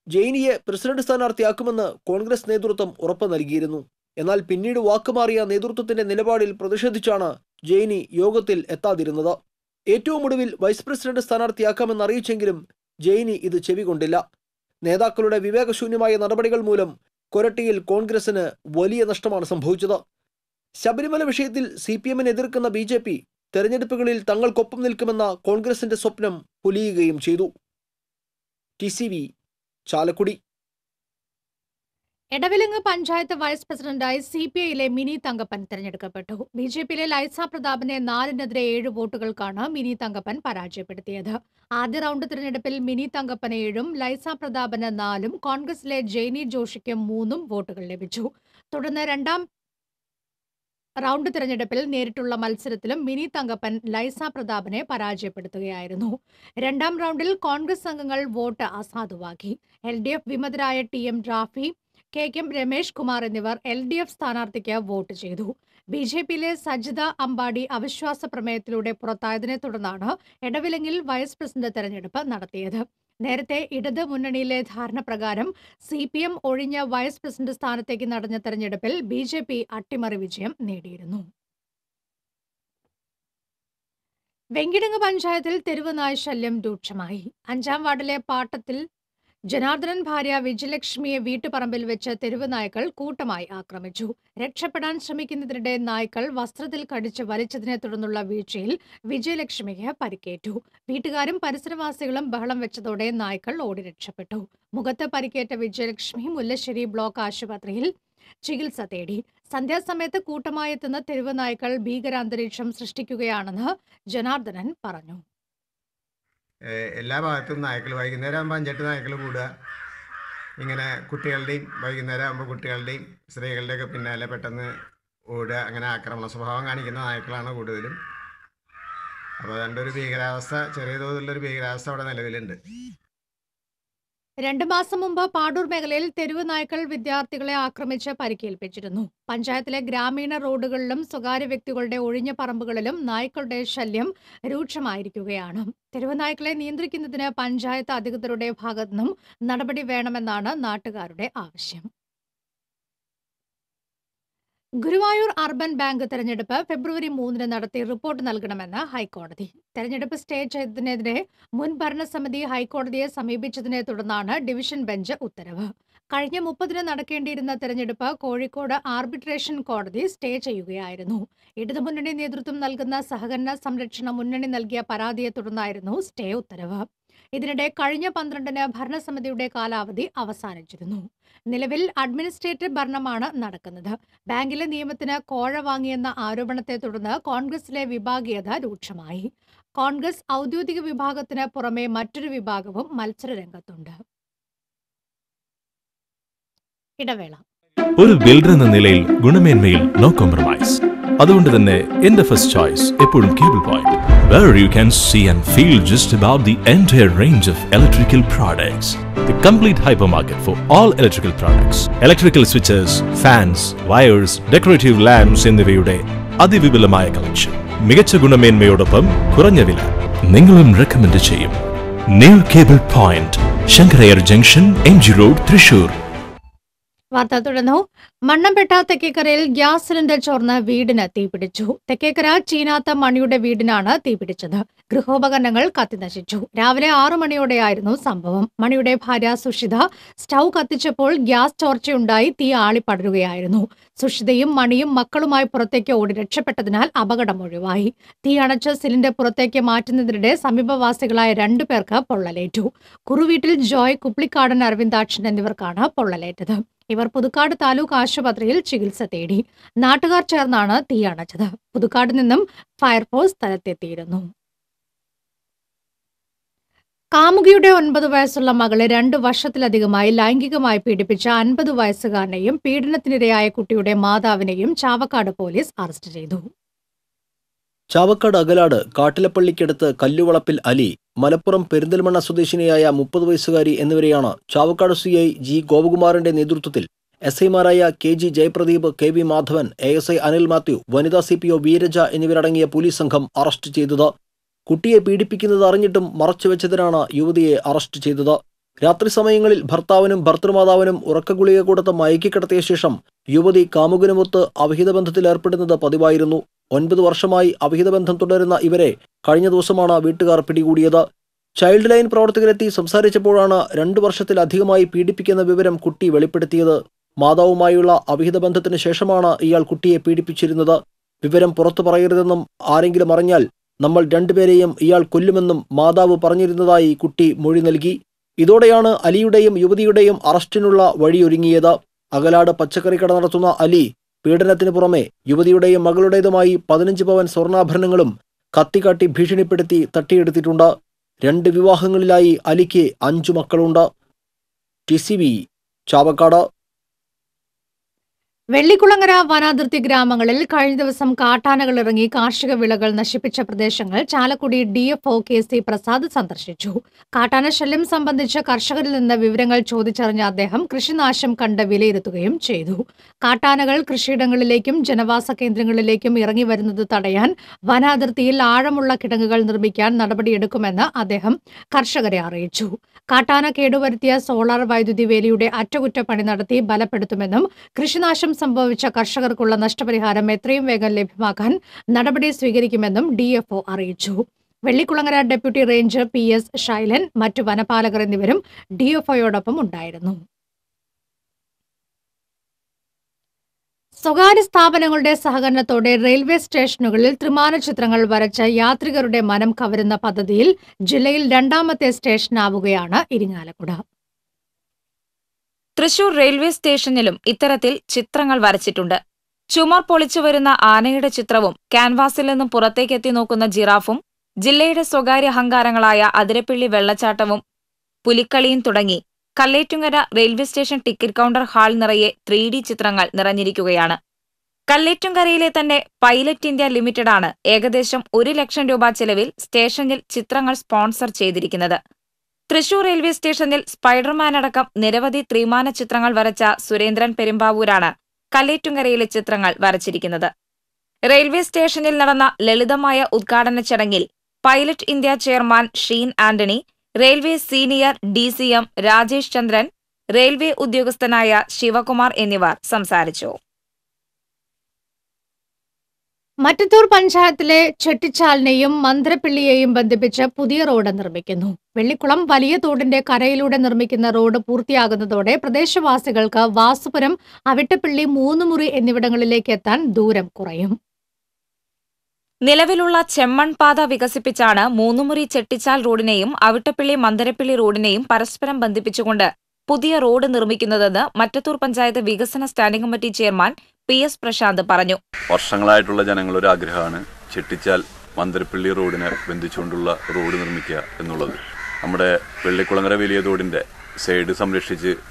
ജെയ്നിയെ പ്രസിഡന്റ് സ്ഥാനാർത്ഥിയാക്കുമെന്ന് കോൺഗ്രസ് നേതൃത്വം ഉറപ്പ് നൽകിയിരുന്നു. എന്നാൽ പിന്നീട് വാക്കുമാറിയ നേതൃത്വത്തിന്റെ നിലപാടിൽ പ്രതിഷേധിച്ചാണ് ജെയ്നി യോഗത്തിൽ എത്താതിരുന്നത്. ഏറ്റവും ഒടുവിൽ വൈസ് പ്രസിഡന്റ് സ്ഥാനാർത്ഥിയാക്കാമെന്ന് അറിയിച്ചെങ്കിലും ജെയ്നി ഇത് ചെവികൊണ്ടില്ല. നേതാക്കളുടെ വിവേകശൂന്യമായ നടപടികൾ മൂലം കൊരട്ടിയിൽ കോൺഗ്രസിന് വലിയ നഷ്ടമാണ് സംഭവിച്ചത്. ശബരിമല വിഷയത്തിൽ CPM-നെ എതിർക്കുന്ന BJP തെരഞ്ഞെടുപ്പുകളിൽ തങ്ങൾക്കൊപ്പം നിൽക്കുമെന്ന കോൺഗ്രസിന്റെ സ്വപ്നം പൊലിയുകയും ചെയ്തു. TCV ചാലക്കുടി. എടവിലങ്ങ് പഞ്ചായത്ത് വൈസ് പ്രസിഡന്റായി CPI-യിലെ മിനി തങ്കപ്പൻ തെരഞ്ഞെടുക്കപ്പെട്ടു. BJP-യിലെ ലൈസ പ്രതാപനെ 4-നെതിരെ 7 വോട്ടുകൾക്കാണ് മിനി തങ്കപ്പൻ പരാജയപ്പെടുത്തിയത്. ആദ്യ റൗണ്ട് തിരഞ്ഞെടുപ്പിൽ മിനി തങ്കപ്പന് 7-ഉം ലൈസ പ്രതാപന് 4-ഉം കോൺഗ്രസിലെ ജെയ്നി ജോഷിക്ക് 3-ഉം വോട്ടുകൾ ലഭിച്ചു. തുടർന്ന് രണ്ടാം റൗണ്ട് തിരഞ്ഞെടുപ്പിൽ നേരിട്ടുള്ള മത്സരത്തിലും മിനി തങ്കപ്പൻ ലൈസ പ്രതാപനെ പരാജയപ്പെടുത്തുകയായിരുന്നു. രണ്ടാം റൗണ്ടിൽ കോൺഗ്രസ് അംഗങ്ങൾ വോട്ട് അസാധുവാക്കി. LDF വിമതരായ TM റാഫി, KM രമേഷ് കുമാർ എന്നിവർ LDF സ്ഥാനാർത്ഥിക്ക് വോട്ട് ചെയ്തു. BJP-യിലെ സജിത അമ്പാടി അവിശ്വാസ പ്രമേയത്തിലൂടെ പുറത്തായതിനെ തുടർന്നാണ് എടവിലങ്ങിൽ വൈസ് പ്രസിഡന്റ് തെരഞ്ഞെടുപ്പ് നടത്തിയത്. നേരത്തെ ഇടത് മുന്നണിയിലെ ധാരണ പ്രകാരം CPM ഒഴിഞ്ഞ വൈസ് പ്രസിഡന്റ് സ്ഥാനത്തേക്ക് നടന്ന തെരഞ്ഞെടുപ്പിൽ BJP അട്ടിമറി വിജയം നേടിയിരുന്നു. വെങ്കിടങ്ങ് പഞ്ചായത്തിൽ തെരുവ് നായ ശല്യം രൂക്ഷമായി. 5-ാം വാർഡിലെ പാട്ടത്തിൽ ജനാർദ്ദനൻ ഭാര്യ വിജയലക്ഷ്മിയെ വീട്ടുപറമ്പിൽ വെച്ച് തെരുവ് നായ്ക്കൾ കൂട്ടമായി ആക്രമിച്ചു. രക്ഷപ്പെടാൻ ശ്രമിക്കുന്നതിനിടെ നായ്ക്കൾ വസ്ത്രത്തിൽ കടിച്ച് വലിച്ചതിനെ തുടർന്നുള്ള വീഴ്ചയിൽ വിജയലക്ഷ്മിക്ക് പരിക്കേറ്റു. വീട്ടുകാരും പരിസരവാസികളും ബഹളം വെച്ചതോടെ നായ്ക്കൾ ഓടി രക്ഷപ്പെട്ടു. മുഖത്ത് പരിക്കേറ്റ വിജയലക്ഷ്മി മുല്ലശ്ശേരി ബ്ലോക്ക് ആശുപത്രിയിൽ ചികിത്സ തേടി. സന്ധ്യാസമയത്ത് കൂട്ടമായി എത്തുന്ന തെരുവ് നായ്ക്കൾ ഭീകരാന്തരീക്ഷം സൃഷ്ടിക്കുകയാണെന്ന് ജനാർദ്ദനൻ പറഞ്ഞു. എല്ലാ ഭാഗത്തും നായ്ക്കൾ വൈകുന്നേരം ആകുമ്പോൾ 5-8 നായ്ക്കൾ കൂടുക. ഇങ്ങനെ കുട്ടികളുടെയും വൈകുന്നേരം ആകുമ്പോൾ കുട്ടികളുടെയും സ്ത്രീകളുടെയൊക്കെ പിന്നാലെ പെട്ടെന്ന് ഓടുക. അങ്ങനെ ആക്രമണ സ്വഭാവം കാണിക്കുന്ന നായ്ക്കളാണ് കൂടുതലും. അപ്പോൾ അതുകൊണ്ട് ഒരു ഭീകരാവസ്ഥ, ചെറിയ തോതിലുള്ളൊരു ഭീകരാവസ്ഥ അവിടെ നിലവിലുണ്ട്. 2 മാസം മുമ്പ് പാടൂർ മേഖലയിൽ തെരുവ് നായ്ക്കൾ വിദ്യാർത്ഥികളെ ആക്രമിച്ച് പരിക്കേൽപ്പിച്ചിരുന്നു. പഞ്ചായത്തിലെ ഗ്രാമീണ റോഡുകളിലും സ്വകാര്യ വ്യക്തികളുടെ ഒഴിഞ്ഞ പറമ്പുകളിലും നായ്ക്കളുടെ ശല്യം രൂക്ഷമായിരിക്കുകയാണ്. തെരുവ് നായ്ക്കളെ നിയന്ത്രിക്കുന്നതിന് പഞ്ചായത്ത് അധികൃതരുടെ ഭാഗത്തുനിന്നും നടപടി വേണമെന്നാണ് നാട്ടുകാരുടെ ആവശ്യം. ഗുരുവായൂർ അർബൻ ബാങ്ക് തെരഞ്ഞെടുപ്പ് ഫെബ്രുവരി 3-ന് നടത്തി റിപ്പോർട്ട് നൽകണമെന്ന് ഹൈക്കോടതി. തെരഞ്ഞെടുപ്പ് സ്റ്റേ ചെയ്തതിനെതിരെ മുൻ ഭരണസമിതി ഹൈക്കോടതിയെ സമീപിച്ചതിനെ തുടർന്നാണ് ഡിവിഷൻ ബെഞ്ച് ഉത്തരവ്. കഴിഞ്ഞ 30-ന് നടക്കേണ്ടിയിരുന്ന തെരഞ്ഞെടുപ്പ് കോഴിക്കോട് ആർബിട്രേഷൻ കോടതി സ്റ്റേ ചെയ്യുകയായിരുന്നു. ഇടതുമുന്നണി നേതൃത്വം നൽകുന്ന സഹകരണ സംരക്ഷണ മുന്നണി നൽകിയ പരാതിയെ തുടർന്നായിരുന്നു സ്റ്റേ ഉത്തരവ്. ഇതിനിടെ കഴിഞ്ഞ 12-ന് ഭരണസമിതിയുടെ കാലാവധി അവസാനിച്ചിരുന്നു. നിലവിൽ അഡ്മിനിസ്ട്രേറ്റീവ് ഭരണമാണ് നടക്കുന്നത്. ബാങ്കിലെ നിയമത്തിന് കോഴ വാങ്ങിയെന്ന ആരോപണത്തെ തുടർന്ന് കോൺഗ്രസിലെ വിഭാഗീയത രൂക്ഷമായി. കോൺഗ്രസ് ഔദ്യോഗിക വിഭാഗത്തിന് പുറമെ മറ്റൊരു വിഭാഗവും മത്സരരംഗത്തുണ്ട്. ഇടവേള. ഒരു ബിൽഡർ എന്ന നിലയിൽ ഗുണമേന്മയിൽ നോ കോംപ്രമൈസ്. അതുകൊണ്ട് തന്നെ എന്റെ ഫസ്റ്റ് ചോയ്സ് എപ്പോഴും cable point, where you can see and feel just about the entire range of electrical products. The complete hypermarket for all electrical products. Electrical switches, fans, wires, decorative lamps എന്നിവയുടെ അതിവിപുലമായ collection. മികച്ച ഗുണമേന്മയോടൊപ്പം കുറഞ്ഞ വില. നിങ്ങളും recommend ചെയ്യും. New cable point, Sankara Iyer junction, MG road, Thrissur. വാർത്ത തുടർന്നു. Mannampetta തെക്കേക്കരയിൽ gas cylinder ചോർന്ന് വീടിന് തീപിടിച്ചു. തെക്കേക്കര ചീനാത്ത മണിയുടെ വീടിനാണ് തീപിടിച്ചത്. ഗൃഹോപകരണങ്ങൾ കത്തിനശിച്ചു. രാവിലെ 6 മണിയോടെയായിരുന്നു സംഭവം. മണിയുടെ ഭാര്യ സുഷിത സ്റ്റൗ കത്തിച്ചപ്പോൾ ഗ്യാസ് ചോർച്ചയുണ്ടായി തീ ആളിപ്പടരുകയായിരുന്നു. സുഷിതയും മണിയും മക്കളുമായി പുറത്തേക്ക് ഓടി രക്ഷപ്പെട്ടതിനാൽ അപകടം ഒഴിവായി. തീ അണച്ച് സിലിണ്ടർ പുറത്തേക്ക് മാറ്റുന്നതിനിടെ സമീപവാസികളായ 2 പേർക്ക് പൊള്ളലേറ്റു. കുറുവീട്ടിൽ ജോയ്, കുപ്ലിക്കാടൻ അരവിന്ദാക്ഷൻ എന്നിവർക്കാണ് പൊള്ളലേറ്റത്. ഇവർ പുതുക്കാട് താലൂക്ക് ആശുപത്രിയിൽ ചികിത്സ തേടി. നാട്ടുകാർ ചേർന്നാണ് തീ അണച്ചത്. പുതുക്കാട് നിന്നും ഫയർഫോഴ്സ് സ്ഥലത്തെത്തിയിരുന്നു. കാമുകിയുടെ 9 വയസ്സുള്ള മകളെ 2 വർഷത്തിലധികമായി ലൈംഗികമായി പീഡിപ്പിച്ച 50 വയസ്സുകാരനെയും പീഡനത്തിനിരയായ കുട്ടിയുടെ മാതാവിനെയും ചാവക്കാട് പോലീസ് അറസ്റ്റ് ചെയ്തു. ചാവക്കാട് അകലാട് കാട്ടിലപ്പള്ളിക്കടുത്ത് കല്ലുവളപ്പിൽ അലി, മലപ്പുറം പെരിന്തൽമണ്ണ സ്വദേശിനിയായ 30 വയസ്സുകാരി എന്നിവരെയാണ് ചാവക്കാട് CI G ഗോപകുമാറിന്റെ നേതൃത്വത്തിൽ SIമാരായ KG Jayapradeep, KV Madhavan, ASI Anil Mathew, വനിതാ CPO വീരജ എന്നിവരടങ്ങിയ പോലീസ് സംഘം അറസ്റ്റ് ചെയ്തത്. കുട്ടിയെ പീഡിപ്പിക്കുന്നത് അറിഞ്ഞിട്ടും മറച്ചുവെച്ചതിനാണ് യുവതിയെ അറസ്റ്റ് ചെയ്തത്. രാത്രി സമയങ്ങളിൽ ഭർത്താവിനും ഭർത്തൃമാതാവിനും ഉറക്കഗുളിക കൊടുത്ത് മയക്കിക്കിടത്തിയ ശേഷം യുവതി കാമുകനുമൊത്ത് അവിഹിതബന്ധത്തിലേർപ്പെടുന്നത് പതിവായിരുന്നു. 9 വർഷമായി അവിഹിതബന്ധം തുടരുന്ന ഇവരെ കഴിഞ്ഞ ദിവസമാണ് വീട്ടുകാർ പിടികൂടിയത്. ചൈൽഡ് ലൈൻ പ്രവർത്തകരെത്തി സംസാരിച്ചപ്പോഴാണ് 2 വർഷത്തിലധികമായി പീഡിപ്പിക്കുന്ന വിവരം കുട്ടി വെളിപ്പെടുത്തിയത്. മാതാവുമായുള്ള അവിഹിതബന്ധത്തിന് ശേഷമാണ് ഇയാൾ കുട്ടിയെ പീഡിപ്പിച്ചിരുന്നത്. വിവരം പുറത്തു പറയരുതെന്നും ആരെങ്കിലും അറിഞ്ഞാൽ നമ്മൾ 2 പേരെയും ഇയാൾ കൊല്ലുമെന്നും മാതാവ് പറഞ്ഞിരുന്നതായി കുട്ടി മൊഴി നൽകി. ഇതോടെയാണ് അലിയുടെയും യുവതിയുടെയും അറസ്റ്റിനുള്ള വഴിയൊരുങ്ങിയത്. അകലാട് പച്ചക്കറി കട നടത്തുന്ന അലി പീഡനത്തിന് പുറമെ യുവതിയുടെയും മകളുടേതുമായി 15 പവൻ സ്വർണ്ണാഭരണങ്ങളും കത്തിക്കാട്ടി ഭീഷണിപ്പെടുത്തി തട്ടിയെടുത്തിട്ടുണ്ട്. 2 വിവാഹങ്ങളിലായി അലിക്ക് 5 മക്കളുണ്ട്. TCV ചാവക്കാട്. വെള്ളിക്കുളങ്ങര വനാതിർത്തി ഗ്രാമങ്ങളിൽ കഴിഞ്ഞ ദിവസം കാട്ടാനകൾ ഇറങ്ങി കാർഷിക വിളകൾ നശിപ്പിച്ച പ്രദേശങ്ങൾ ചാലക്കുടി DFO KC പ്രസാദ് സന്ദർശിച്ചു. കാട്ടാന ശല്യം സംബന്ധിച്ച് കർഷകരിൽ നിന്ന് വിവരങ്ങൾ ചോദിച്ചറിഞ്ഞ അദ്ദേഹം കൃഷിനാശം കണ്ട് വിലയിരുത്തുകയും ചെയ്തു. കാട്ടാനകൾ കൃഷിയിടങ്ങളിലേക്കും ജനവാസ കേന്ദ്രങ്ങളിലേക്കും ഇറങ്ങി വരുന്നത് തടയാൻ വനാതിർത്തിയിൽ ആഴമുള്ള കിടങ്ങുകൾ നിർമ്മിക്കാൻ നടപടിയെടുക്കുമെന്ന് അദ്ദേഹം കർഷകരെ അറിയിച്ചു. കാട്ടാന കേടുവരുത്തിയ സോളാർ വൈദ്യുതി വേലിയുടെ അറ്റകുറ്റപ്പണി നടത്തി ബലപ്പെടുത്തുമെന്നും കൃഷിനാശം സംഭവിച്ച കർഷകർക്കുള്ള നഷ്ടപരിഹാരം എത്രയും വേഗം ലഭ്യമാക്കാൻ നടപടി സ്വീകരിക്കുമെന്നും DFO അറിയിച്ചു. Vellikulangara deputy ranger PS Shailan, മറ്റു വനപാലകർ എന്നിവരും DFOയോടൊപ്പം ഉണ്ടായിരുന്നു. സ്വകാര്യ സ്ഥാപനങ്ങളുടെ സഹകരണത്തോടെ റെയിൽവേ സ്റ്റേഷനുകളിൽ ത്രിമാന ചിത്രങ്ങൾ വരച്ച യാത്രികരുടെ മനം കവരുന്ന പദ്ധതിയിൽ ജില്ലയിൽ 2ാമത്തെ സ്റ്റേഷനാവുകയാണ് ഇരിങ്ങാലക്കുട. തൃശൂർ റെയിൽവേ സ്റ്റേഷനിലും ഇത്തരത്തിൽ ചിത്രങ്ങൾ വരച്ചിട്ടുണ്ട്. ചുമർ പൊളിച്ചു വരുന്ന ആനയുടെ ചിത്രവും ക്യാൻവാസിൽ നിന്നും പുറത്തേക്കെത്തി നോക്കുന്ന ജിറാഫും ജില്ലയുടെ സ്വകാര്യ അഹങ്കാരങ്ങളായ അതിരപ്പിള്ളി വെള്ളച്ചാട്ടവും പുലിക്കളിയും തുടങ്ങി Kallettumkara railway station ticket counter hall നിറയെ 3D ചിത്രങ്ങൾ നിറഞ്ഞിരിക്കുകയാണ്. കല്ലേറ്റുങ്കരയിലെ തന്നെ പൈലറ്റ് ഇന്ത്യ ലിമിറ്റഡാണ് ഏകദേശം 1 ലക്ഷം രൂപ ചെലവിൽ സ്റ്റേഷനിൽ ചിത്രങ്ങൾ സ്പോൺസർ ചെയ്തിരിക്കുന്നത്. തൃശൂർ റെയിൽവേ സ്റ്റേഷനിൽ സ്പൈഡർമാൻ അടക്കം നിരവധി ത്രിമാന ചിത്രങ്ങൾ വരച്ച സുരേന്ദ്രൻ പെരുമ്പാവൂരാണ് കല്ലേറ്റുങ്കരയിലെ ചിത്രങ്ങൾ വരച്ചിരിക്കുന്നത്. റെയിൽവേ സ്റ്റേഷനിൽ നടന്ന ലളിതമായ ഉദ്ഘാടന ചടങ്ങിൽ pilot India chairman Sheen Antony, railway senior DCM Rajesh Chandran, railway ഉദ്യോഗസ്ഥനായ ശിവകുമാർ എന്നിവർ സംസാരിച്ചു. മറ്റത്തൂർ പഞ്ചായത്തിലെ ചെട്ടിച്ചാലിനെയും മന്ത്രപ്പിള്ളിയെയും ബന്ധിപ്പിച്ച് പുതിയ റോഡ് നിർമ്മിക്കുന്നു. വെള്ളിക്കുളം വലിയ തോടിന്റെ കരയിലൂടെ നിർമ്മിക്കുന്ന റോഡ് പൂർത്തിയാകുന്നതോടെ പ്രദേശവാസികൾക്ക് വാസുപുരം, അവിട്ടപ്പിള്ളി, 3 മുറി എന്നിവിടങ്ങളിലേക്ക് എത്താൻ ദൂരം കുറയും. നിലവിലുള്ള ചെമ്മൺപാത വികസിപ്പിച്ചാണ് 3 മുറി ചെട്ടിച്ചാൽ റോഡിനെയും അവിട്ടപ്പിള്ളി മന്ദരപ്പിള്ളി റോഡിനെയും പരസ്പരം ബന്ധിപ്പിച്ചുകൊണ്ട് പുതിയ റോഡ് നിർമ്മിക്കുന്നതെന്ന് മറ്റത്തൂർ പഞ്ചായത്ത് വികസന standing committee chairman PS Prasanth പറഞ്ഞു. വർഷങ്ങളായിട്ടുള്ള ജനങ്ങളുടെ ആഗ്രഹമാണ് ചെട്ടിച്ചാൽ മന്ദരപ്പിള്ളി റോഡിനെ ബന്ധിച്ചുകൊണ്ടുള്ള റോഡ് നിർമ്മിക്കുക എന്നുള്ളത്. നമ്മുടെ വെള്ളിക്കുളങ്ങര വലിയ തോടിൻ്റെ സൈഡ്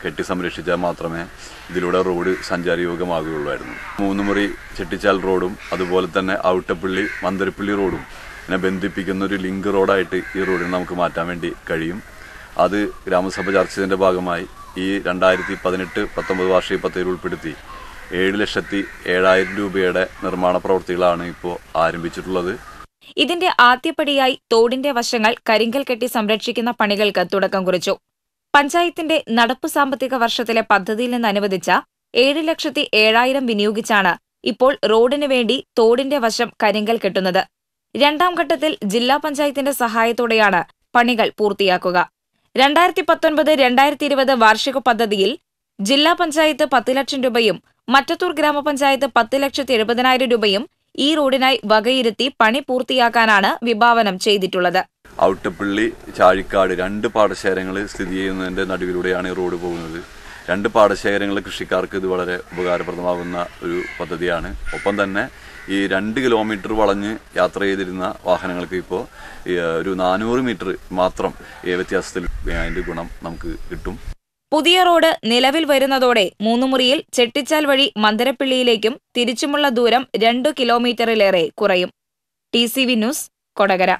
കെട്ടി സംരക്ഷിച്ചാൽ മാത്രമേ ഇതിലൂടെ റോഡ് സഞ്ചാരയോഗ്യമാകുകയുള്ളായിരുന്നു. 3 മുറി ചെട്ടിച്ചാൽ റോഡും അതുപോലെ തന്നെ ഔട്ടപ്പള്ളി മന്ദരപ്പള്ളി റോഡും ഇതിനെ ബന്ധിപ്പിക്കുന്ന ഒരു ലിങ്ക് റോഡായിട്ട് ഈ റോഡിനെ നമുക്ക് മാറ്റാൻ വേണ്ടി കഴിയും. അത് ഗ്രാമസഭ ചർച്ച ചെയ്തതിൻ്റെ ഭാഗമായി ഈ 2018-19 വാർഷിക പദ്ധതിയിൽ ഉൾപ്പെടുത്തി 7,07,000 രൂപയുടെ നിർമ്മാണ പ്രവൃത്തികളാണ് ഇപ്പോൾ ആരംഭിച്ചിട്ടുള്ളത്. ഇതിന്റെ ആദ്യപടിയായി തോടിന്റെ വശങ്ങൾ കരിങ്കൽ കെട്ടി സംരക്ഷിക്കുന്ന പണികൾക്ക് തുടക്കം കുറിച്ചു. പഞ്ചായത്തിന്റെ നടപ്പു സാമ്പത്തിക വർഷത്തിലെ പദ്ധതിയിൽ നിന്ന് അനുവദിച്ച 7,07,000 വിനിയോഗിച്ചാണ് ഇപ്പോൾ റോഡിനു വേണ്ടി തോടിന്റെ വശം കരിങ്കൽ കെട്ടുന്നത്. 2ാം ഘട്ടത്തിൽ ജില്ലാ പഞ്ചായത്തിന്റെ സഹായത്തോടെയാണ് പണികൾ പൂർത്തിയാക്കുക. 2019-2020 വാർഷിക പദ്ധതിയിൽ ജില്ലാ പഞ്ചായത്ത് 10 ലക്ഷം രൂപയും മറ്റത്തൂർ ഗ്രാമപഞ്ചായത്ത് 10,70,000 രൂപയും ഈ റോഡിനായി വകയിരുത്തി പണി പൂർത്തിയാക്കാനാണ് വിഭാവനം ചെയ്തിട്ടുള്ളത്. ഔട്ടപ്പള്ളി ചാഴിക്കാട് 2 പാടശേഖരങ്ങൾ സ്ഥിതി ചെയ്യുന്നതിൻ്റെ നടുവിലൂടെയാണ് ഈ റോഡ് പോകുന്നത്. 2 പാടശേഖരങ്ങളിലെ കൃഷിക്കാർക്ക് ഇത് വളരെ ഉപകാരപ്രദമാകുന്ന ഒരു പദ്ധതിയാണ്. ഒപ്പം തന്നെ ഈ 2 കിലോമീറ്റർ വളഞ്ഞ് യാത്ര ചെയ്തിരുന്ന വാഹനങ്ങൾക്ക് ഇപ്പോൾ ഒരു 400 മീറ്റർ മാത്രം വ്യത്യാസത്തിൽ അതിൻ്റെ ഗുണം നമുക്ക് കിട്ടും. പുതിയ റോഡ് നിലവിൽ വരുന്നതോടെ 3 മുറിയിൽ ചെട്ടിച്ചാൽ വഴി മന്ദരപ്പിള്ളിയിലേക്കും തിരിച്ചുമുള്ള ദൂരം 2 കിലോമീറ്ററിലേറെ കുറയും. TCV news, Kodakara.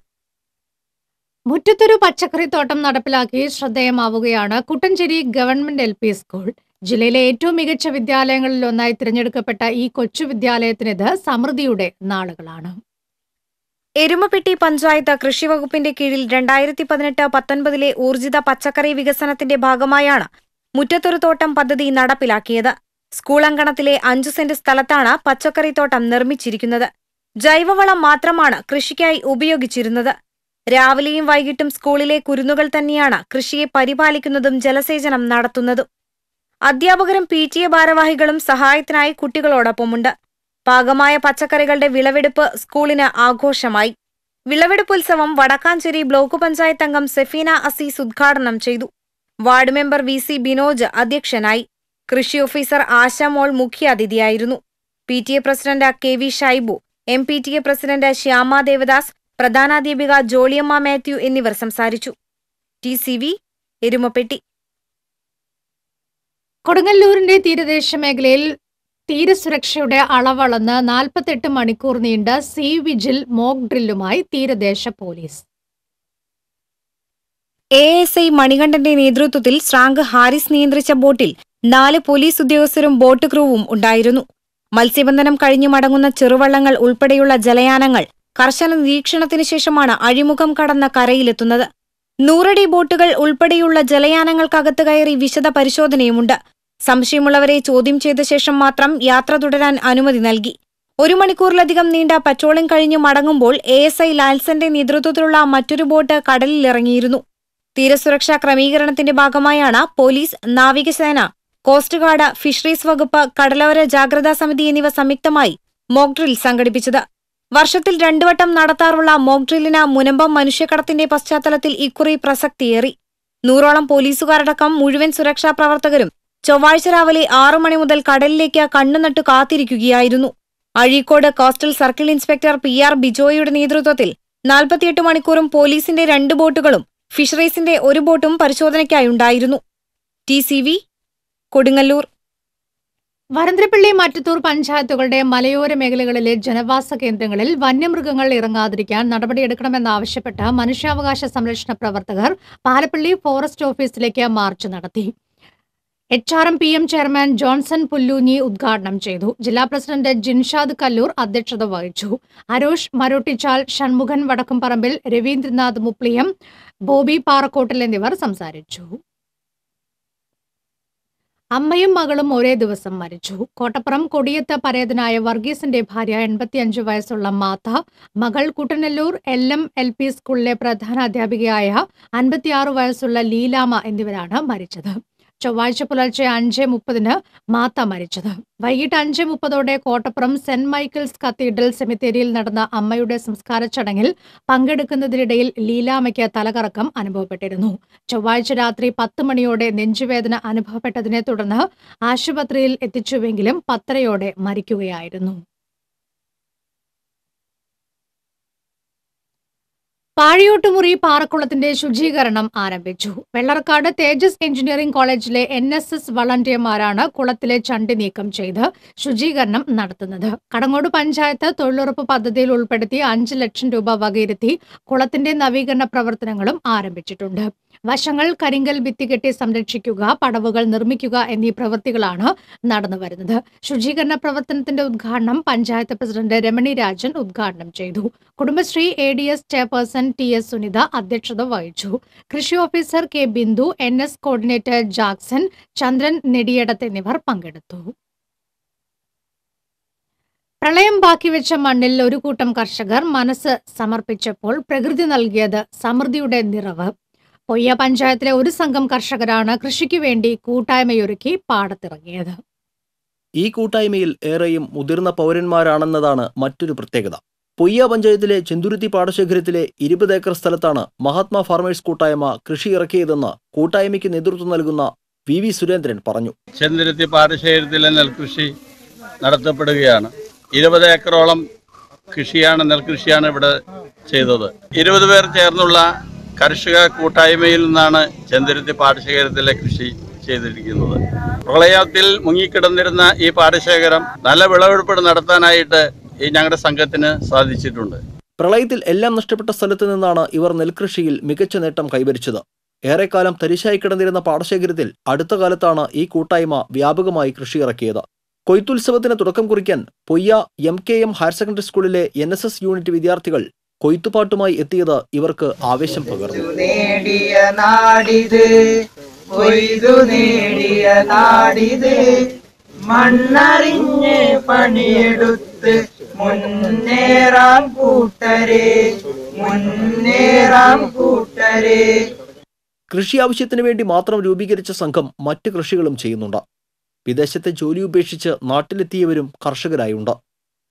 മുറ്റത്തൊരു പച്ചക്കറിത്തോട്ടം നടപ്പിലാക്കി ശ്രദ്ധേയമാവുകയാണ് കുട്ടഞ്ചേരി ഗവൺമെന്റ് LP സ്കൂൾ. ജില്ലയിലെ ഏറ്റവും മികച്ച വിദ്യാലയങ്ങളിൽ ഒന്നായി തിരഞ്ഞെടുക്കപ്പെട്ട ഈ കൊച്ചു വിദ്യാലയത്തിനിത് സമൃദ്ധിയുടെ നാളുകളാണ്. എരുമപ്പെട്ടി പഞ്ചായത്ത് കൃഷിവകുപ്പിന്റെ കീഴിൽ 2018-19 ഊർജിത പച്ചക്കറി വികസനത്തിന്റെ ഭാഗമായാണ് മുറ്റത്തൊരു തോട്ടം പദ്ധതി നടപ്പിലാക്കിയത്. സ്കൂൾ അങ്കണത്തിലെ 5 സെന്റ് സ്ഥലത്താണ് പച്ചക്കറിത്തോട്ടം നിർമ്മിച്ചിരിക്കുന്നത്. ജൈവവളം മാത്രമാണ് കൃഷിക്കായി ഉപയോഗിച്ചിരുന്നത്. രാവിലെയും വൈകിട്ടും സ്കൂളിലെ കുരുന്നുകൾ തന്നെയാണ് കൃഷിയെ പരിപാലിക്കുന്നതും ജലസേചനം നടത്തുന്നതും. അധ്യാപകരും PTA ഭാരവാഹികളും സഹായത്തിനായി കുട്ടികളോടൊപ്പമുണ്ട്. പാകമായ പച്ചക്കറികളുടെ വിളവെടുപ്പ് സ്കൂളിന് ആഘോഷമായി. വിളവെടുപ്പുത്സവം വടക്കാഞ്ചേരി ബ്ലോക്ക് പഞ്ചായത്ത് അംഗം സെഫീന അസീസ് ഉദ്ഘാടനം ചെയ്തു. വാർഡ് മെമ്പർ VC ബിനോജ് അധ്യക്ഷനായി. കൃഷി ഓഫീസർ ആശാമോൾ മുഖ്യാതിഥിയായിരുന്നു. PTA president KV Shaibu, MPTA president Shyama Devadas, പ്രധാനാധ്യാപിക ജോളിയമ്മ മാത്യു എന്നിവർ സംസാരിച്ചു. TCV എരുമപ്പെട്ടി. കൊടുങ്ങല്ലൂരിന്റെ തീരദേശ മേഖലയിൽ തീരസുരക്ഷയുടെ അളവളന്ന് 48 മണിക്കൂർ നീണ്ട സീ വിജിൽ മോക്ക് ഡ്രില്ലുമായി തീരദേശ പോലീസ്. ASI മണികണ്ഠന്റെ നേതൃത്വത്തിൽ ശ്രാങ്ക് ഹാരിസ് നിയന്ത്രിച്ച ബോട്ടിൽ 4 പോലീസ് ഉദ്യോഗസ്ഥരും ബോട്ട് ക്രൂവും ഉണ്ടായിരുന്നു. മത്സ്യബന്ധനം കഴിഞ്ഞു മടങ്ങുന്ന ചെറുവള്ളങ്ങൾ ഉൾപ്പെടെയുള്ള ജലയാനങ്ങൾ കർശന നിരീക്ഷണത്തിന് ശേഷമാണ് അഴിമുഖം കടന്ന് കരയിലെത്തുന്നത്. 100 അടി ബോട്ടുകൾ ഉൾപ്പെടെയുള്ള ജലയാനങ്ങൾക്കകത്ത് കയറി വിശദ പരിശോധനയുമുണ്ട്. സംശയമുള്ളവരെ ചോദ്യം ചെയ്ത ശേഷം മാത്രം യാത്ര തുടരാൻ അനുമതി നൽകി. 1 മണിക്കൂറിലധികം നീണ്ട പട്രോളിംഗ് കഴിഞ്ഞു മടങ്ങുമ്പോൾ ASI ലാൽസന്റെ നേതൃത്വത്തിലുള്ള മറ്റൊരു ബോട്ട് കടലിലിറങ്ങിയിരുന്നു. തീരസുരക്ഷാ ക്രമീകരണത്തിന്റെ ഭാഗമായാണ് പോലീസ്, നാവികസേന, കോസ്റ്റ് ഗാർഡ്, ഫിഷറീസ് വകുപ്പ്, കടലോര ജാഗ്രതാ സമിതി എന്നിവ സംയുക്തമായി മോക്ക് ഡ്രിൽ സംഘടിപ്പിച്ചത്. വർഷത്തിൽ 2 വട്ടം നടത്താറുള്ള മോക്ക് ഡ്രില്ലിന് മുനമ്പം മനുഷ്യക്കടത്തിന്റെ പശ്ചാത്തലത്തിൽ ഇക്കുറി പ്രസക്തിയേറി. 100ഓളം പോലീസുകാരടക്കം മുഴുവൻ സുരക്ഷാ പ്രവർത്തകരും ചൊവ്വാഴ്ച രാവിലെ 6 മണി മുതൽ കടലിലേക്ക് കണ്ണുനട്ടു കാത്തിരിക്കുകയായിരുന്നു. Azhikode coastal circle inspector PR ബിജോയുടെ നേതൃത്വത്തിൽ 48 മണിക്കൂറും പോലീസിന്റെ 2 ബോട്ടുകളും ഫിഷറീസിന്റെ 1 ബോട്ടും പരിശോധനയ്ക്കായുണ്ടായിരുന്നു. TCV കൊടുങ്ങല്ലൂർ. വരന്തരപ്പള്ളി, മറ്റത്തൂർ പഞ്ചായത്തുകളുടെ മലയോര മേഖലകളിലെ ജനവാസ കേന്ദ്രങ്ങളിൽ വന്യമൃഗങ്ങൾ ഇറങ്ങാതിരിക്കാൻ നടപടിയെടുക്കണമെന്നാവശ്യപ്പെട്ട് മനുഷ്യാവകാശ സംരക്ഷണ പ്രവർത്തകർ പാലപ്പള്ളി ഫോറസ്റ്റ് ഓഫീസിലേക്ക് മാർച്ച് നടത്തി. HRM PM ചെയർമാൻ ജോൺസൺ പുല്ലൂഞ്ഞി ഉദ്ഘാടനം ചെയ്തു. ജില്ലാ പ്രസിഡന്റ് ജിൻഷാദ് കല്ലൂർ അധ്യക്ഷത വഹിച്ചു. അരോഷ് മരോട്ടിച്ചാൽ, ഷൺമുഖൻ വടക്കുംപറമ്പിൽ, രവീന്ദ്രനാഥ് മുപ്ലിയം, ബോബി പാറക്കോട്ടൽ എന്നിവർ സംസാരിച്ചു. അമ്മയും മകളും ഒരേ ദിവസം മരിച്ചു. കോട്ടപ്പുറം കൊടിയത്ത് പരേതനായ വർഗീസിന്റെ ഭാര്യ 85 വയസ്സുള്ള മാത്ത, മകൾ കുട്ടനെല്ലൂർ LP സ്കൂളിലെ പ്രധാനാധ്യാപികയായ 56 വയസ്സുള്ള ലീലാമ എന്നിവരാണ് മരിച്ചത്. ചൊവ്വാഴ്ച പുലർച്ചെ 5:30 മാത്ത മരിച്ചത്. വൈകിട്ട് 5:30 കോട്ടപ്പുറം സെന്റ് മൈക്കിൾസ് കത്തീഡ്രൽ സെമിത്തേരിയിൽ നടന്ന അമ്മയുടെ സംസ്കാര ചടങ്ങിൽ പങ്കെടുക്കുന്നതിനിടയിൽ ലീലാമയ്ക്ക് തലകറക്കം അനുഭവപ്പെട്ടിരുന്നു. ചൊവ്വാഴ്ച രാത്രി 10 മണിയോടെ നെഞ്ചുവേദന അനുഭവപ്പെട്ടതിനെ തുടർന്ന് ആശുപത്രിയിൽ എത്തിച്ചുവെങ്കിലും 10:30 മരിക്കുകയായിരുന്നു. പാഴിയോട്ടുമുറി പാറക്കുളത്തിന്റെ ശുചീകരണം ആരംഭിച്ചു. വെള്ളർക്കാട് തേജസ് എഞ്ചിനീയറിംഗ് കോളേജിലെ NSS വളണ്ടിയർമാരാണ് കുളത്തിലെ ചണ്ടി നീക്കം ചെയ്ത് ശുചീകരണം നടത്തുന്നത്. കടങ്ങോട് പഞ്ചായത്ത് തൊഴിലുറപ്പ് പദ്ധതിയിൽ ഉൾപ്പെടുത്തി 5 ലക്ഷം രൂപ വകയിരുത്തി കുളത്തിന്റെ നവീകരണ പ്രവർത്തനങ്ങളും ആരംഭിച്ചിട്ടുണ്ട്. വശങ്ങൾ കരിങ്കൽ ഭിത്തി കെട്ടി സംരക്ഷിക്കുക, പടവുകൾ നിർമ്മിക്കുക എന്നീ പ്രവൃത്തികളാണ് നടന്നുവരുന്നത്. ശുചീകരണ പ്രവർത്തനത്തിന്റെ ഉദ്ഘാടനം പഞ്ചായത്ത് പ്രസിഡന്റ് രമണി രാജൻ ഉദ്ഘാടനം ചെയ്തു. Kudumbashree ADS chairperson TS Sunitha അധ്യക്ഷത വഹിച്ചു. കൃഷി officer K Bindu, NS coordinator Jackson, Chandran Nediyadath എന്നിവർ പങ്കെടുത്തു. പ്രളയം ബാക്കിവെച്ച മണ്ണിൽ ഒരു കൂട്ടം കർഷകർ മനസ്സ് സമർപ്പിച്ചപ്പോൾ പ്രകൃതി നൽകിയത് സമൃദ്ധിയുടെ നിറവ്. പൊയ്യ പഞ്ചായത്തിലെ ഒരു സംഘം കർഷകരാണ് കൃഷിക്ക് വേണ്ടി കൂട്ടായ്മയൊരുക്കി പാടത്തിറങ്ങിയത്. ഈ കൂട്ടായ്മയിൽ ഏറെയും മുതിർന്ന പൗരന്മാരാണെന്നതാണ് മറ്റൊരു പ്രത്യേകത. പൊയ്യ പഞ്ചായത്തിലെ ചെന്തുരുത്തി പാടശേഖരത്തിലെ 20 ഏക്കർ സ്ഥലത്താണ് മഹാത്മാ ഫാർമേഴ്സ് കൂട്ടായ്മ കൃഷി ഇറക്കിയതെന്ന് കൂട്ടായ്മയ്ക്ക് നേതൃത്വം നൽകുന്ന VV സുരേന്ദ്രൻ പറഞ്ഞു. ചെന്തുരുത്തി പാടശേഖരത്തിലെ നെൽകൃഷി നടത്തപ്പെടുകയാണ്. 20 ഏക്കറോളം നെൽകൃഷിയാണ് ഇവിടെ ചെയ്തത്. 20 പേർ ചേർന്നുള്ള കർഷക കൂട്ടായ്മയിൽ നിന്നാണ് ചെന്തുരുത്തി പാടശേഖരത്തിലെ കൃഷി ചെയ്തിരിക്കുന്നത്. പ്രളയത്തിൽ മുങ്ങിക്കിടന്നിരുന്ന ഈ പാടശേഖരം നല്ല വിളവെടുപ്പ് നടത്താനായിട്ട് ഈ ഞങ്ങളുടെ സംഘത്തിന് സാധിച്ചിട്ടുണ്ട്. പ്രളയത്തിൽ എല്ലാം നഷ്ടപ്പെട്ട സ്ഥലത്ത് നിന്നാണ് ഇവർ നെൽകൃഷിയിൽ മികച്ച നേട്ടം കൈവരിച്ചത്. ഏറെക്കാലം തരിശായി കിടന്നിരുന്ന പാടശേഖരത്തിൽ അടുത്ത കാലത്താണ് ഈ കൂട്ടായ്മ വ്യാപകമായി കൃഷിയിറക്കിയത്. കൊയ്ത്തുത്സവത്തിന് തുടക്കം കുറിക്കാൻ പൊയ്യ MKM ഹയർ സെക്കൻഡറി സ്കൂളിലെ NSS യൂണിറ്റ് വിദ്യാർത്ഥികൾ കൊയ്ത്തുപാട്ടുമായി എത്തിയത് ഇവർക്ക് ആവേശം പകർന്നു. മണ്ണറിഞ്ഞ് പണിയെടുത്ത് മുന്നേറാം കൂട്ടരെ. കൃഷി ആവശ്യത്തിന് വേണ്ടി മാത്രം രൂപീകരിച്ച സംഘം മറ്റ് കൃഷികളും ചെയ്യുന്നുണ്ട്. വിദേശത്തെ ജോലി ഉപേക്ഷിച്ച് നാട്ടിലെത്തിയവരും കർഷകരായുണ്ട്.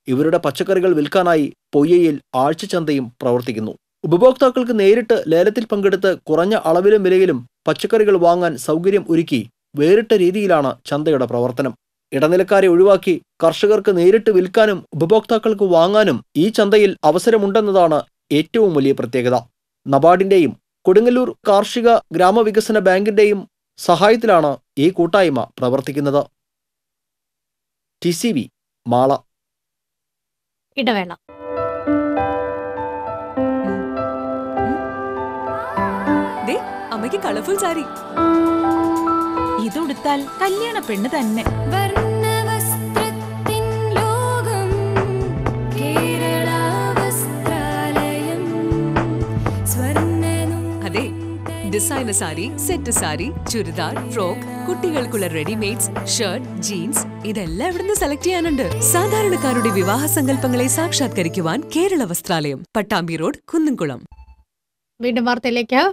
ഇവരുടെ പച്ചക്കറികൾ വിൽക്കാനായി പൊയ്യയിൽ ആഴ്ചച്ചന്തയും പ്രവർത്തിക്കുന്നു. ഉപഭോക്താക്കൾക്ക് നേരിട്ട് ലേലത്തിൽ പങ്കെടുത്ത് കുറഞ്ഞ അളവിലും വിലയിലും പച്ചക്കറികൾ വാങ്ങാൻ സൗകര്യം ഒരുക്കി വേറിട്ട രീതിയിലാണ് ചന്തയുടെ പ്രവർത്തനം. ഇടനിലക്കാരെ ഒഴിവാക്കി കർഷകർക്ക് നേരിട്ട് വിൽക്കാനും ഉപഭോക്താക്കൾക്ക് വാങ്ങാനും ഈ ചന്തയിൽ അവസരമുണ്ടെന്നതാണ് ഏറ്റവും വലിയ പ്രത്യേകത. നബാർഡിന്റെയും കൊടുങ്ങല്ലൂർ കാർഷിക ഗ്രാമവികസന ബാങ്കിന്റെയും സഹായത്തിലാണ് ഈ കൂട്ടായ്മ പ്രവർത്തിക്കുന്നത്. TCV മാള. ഇടവേള. അമ്മയ്ക്ക് കളർഫുൾ സാരി ഇതുടുത്താൽ കല്യാണ പെണ്ണ് തന്നെ. അതെ, designer sari, set sari, churidar, frock, കുട്ടികൾക്കുള്ള റെഡിമെയ്ഡ്സ്, ഷർട്ട്, ജീൻസ് ഇതെല്ലാം ഇവിടുന്ന് സെലക്ട് ചെയ്യാനുണ്ട്. സാധാരണക്കാരുടെ വിവാഹ സങ്കല്പങ്ങളെ സാക്ഷാത്കരിക്കുവാൻ കേരള വസ്ത്രാലയം, പട്ടാമ്പി റോഡ്, കുന്നംകുളം. വീണ്ടും വാർത്തയിലേക്ക്.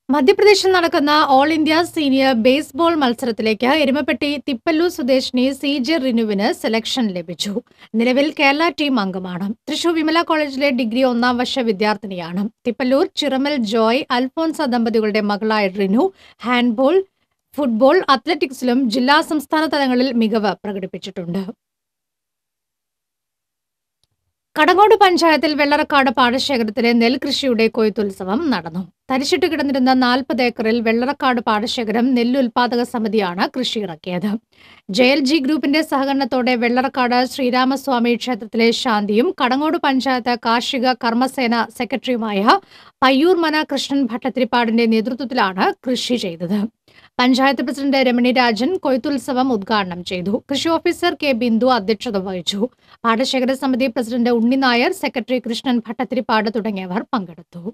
മധ്യപ്രദേശിൽ നടക്കുന്ന ഓൾ ഇന്ത്യ സീനിയർ ബേസ്ബോൾ മത്സരത്തിലേക്ക് എരുമപ്പെട്ടി തിപ്പല്ലൂർ സ്വദേശിനി CJ റിനുവിന് സെലക്ഷൻ ലഭിച്ചു. നിലവിൽ കേരള ടീം അംഗമാണ്. തൃശൂർ വിമല കോളേജിലെ ഡിഗ്രി 1ാം വർഷ വിദ്യാർത്ഥിനിയാണ്. തിപ്പല്ലൂർ ചിറമൽ ജോയ് അൽഫോൻസ ദമ്പതികളുടെ മകളായ റിനു ഹാൻഡ്ബോൾ, ഫുട്ബോൾ, അത്ലറ്റിക്സിലും ജില്ലാ സംസ്ഥാന തലങ്ങളിൽ മികവ് പ്രകടിപ്പിച്ചിട്ടുണ്ട്. കടങ്ങോട് പഞ്ചായത്തിൽ വെള്ളറക്കാട് പാടശേഖരത്തിലെ നെൽകൃഷിയുടെ കൊയ്ത്തുത്സവം നടന്നു. തരിശിട്ട് കിടന്നിരുന്ന 40 ഏക്കറിൽ വെള്ളറക്കാട് പാടശേഖരം നെല്ലുൽപാദക സമിതിയാണ് കൃഷിയിറക്കിയത്. JLG ഗ്രൂപ്പിന്റെ സഹകരണത്തോടെ വെള്ളറക്കാട് ശ്രീരാമസ്വാമി ക്ഷേത്രത്തിലെ ശാന്തിയും കടങ്ങോട് പഞ്ചായത്ത് കാർഷിക കർമ്മസേന സെക്രട്ടറിയുമായ പയ്യൂർ മന കൃഷ്ണൻ ഭട്ടത്തിരിപ്പാടിന്റെ നേതൃത്വത്തിലാണ് കൃഷി ചെയ്തത്. പഞ്ചായത്ത് പ്രസിഡന്റ് രമണി രാജൻ കൊയ്ത്തുത്സവം ഉദ്ഘാടനം ചെയ്തു. കൃഷി ഓഫീസർ K. ബിന്ദു അധ്യക്ഷത വഹിച്ചു. പാടശേഖര സമിതി പ്രസിഡന്റ് ഉണ്ണി നായർ, സെക്രട്ടറി കൃഷ്ണൻ ഭട്ടത്തിരിപ്പാട് തുടങ്ങിയവർ പങ്കെടുത്തു.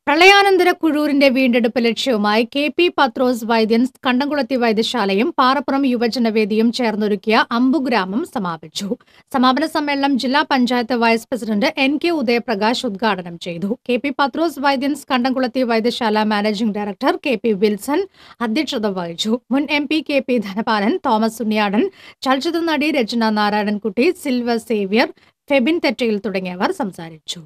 പ്രളയാനന്തര കുഴൂരിന്റെ വീണ്ടെടുപ്പ് ലക്ഷ്യവുമായി KP പത്രോസ് വൈദ്യൻ കണ്ടംകുളത്തി വൈദ്യശാലയും പാറപ്പുറം യുവജനവേദിയും ചേർന്നൊരുക്കിയ അമ്പുഗ്രാമം സമാപിച്ചു. സമാപന സമ്മേളനം ജില്ലാ panchayat vice president NK Udayaprakash ഉദ്ഘാടനം ചെയ്തു. KP Pathros Vaidyans Kandamkulathy Vaidyasala managing director KP Wilson അധ്യക്ഷത വഹിച്ചു. മുൻ MP KP Dhanapalan, Thomas Unniyadan, ചലച്ചിത്ര നടി രചന നാരായണൻകുട്ടി, സിൽവർ സേവ്യർ, ഫെബിൻ തെറ്റയിൽ തുടങ്ങിയവർ സംസാരിച്ചു.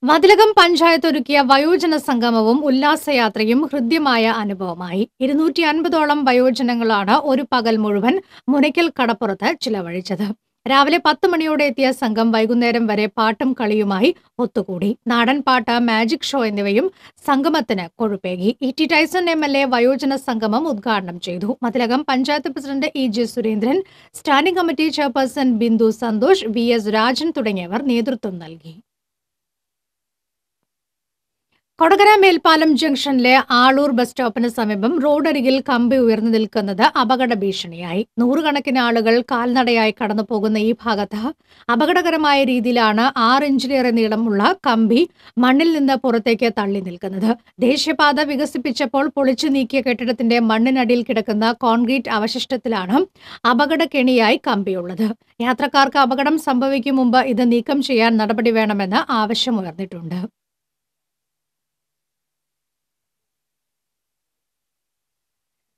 മതിലകം പഞ്ചായത്ത് ഒരുക്കിയ വയോജന സംഗമവും ഉല്ലാസയാത്രയും ഹൃദ്യമായ അനുഭവമായി. 250ഓളം വയോജനങ്ങളാണ് ഒരു പകൽ മുഴുവൻ മുനയ്ക്കൽ കടപ്പുറത്ത് ചിലവഴിച്ചത്. രാവിലെ 10 മണിയോടെ എത്തിയ സംഘം വൈകുന്നേരം വരെ പാട്ടും കളിയുമായി ഒത്തുകൂടി. നാടൻ പാട്ട്, മാജിക് ഷോ എന്നിവയും സംഗമത്തിന് കൊഴുപ്പേകി. ET ടൈസൺ MLA വയോജന സംഗമം ഉദ്ഘാടനം ചെയ്തു. Mathilakam panchayat president EG Surendran, standing committee chairperson Bindu Santhosh, VS Rajan തുടങ്ങിയവർ നേതൃത്വം നൽകി. കൊടകര മേൽപ്പാലം ജംഗ്ഷനിലെ ആളൂർ ബസ് സ്റ്റോപ്പിന് സമീപം റോഡരികിൽ കമ്പി ഉയർന്നു നിൽക്കുന്നത് അപകട ഭീഷണിയായി. 100 കണക്കിന് ആളുകൾ കാൽനടയായി കടന്നു പോകുന്ന ഈ ഭാഗത്ത് അപകടകരമായ രീതിയിലാണ് 6 ഇഞ്ചിലേറെ നീളമുള്ള കമ്പി മണ്ണിൽ നിന്ന് പുറത്തേക്ക് തള്ളി നിൽക്കുന്നത്. ദേശീയപാത വികസിപ്പിച്ചപ്പോൾ പൊളിച്ചു നീക്കിയ കെട്ടിടത്തിന്റെ മണ്ണിനടിയിൽ കിടക്കുന്ന കോൺക്രീറ്റ് അവശിഷ്ടത്തിലാണ് അപകടക്കെണിയായി കമ്പിയുള്ളത്. യാത്രക്കാർക്ക് അപകടം സംഭവിക്കും മുമ്പ് ഇത് നീക്കം ചെയ്യാൻ നടപടി വേണമെന്ന് ആവശ്യമുയർന്നിട്ടുണ്ട്.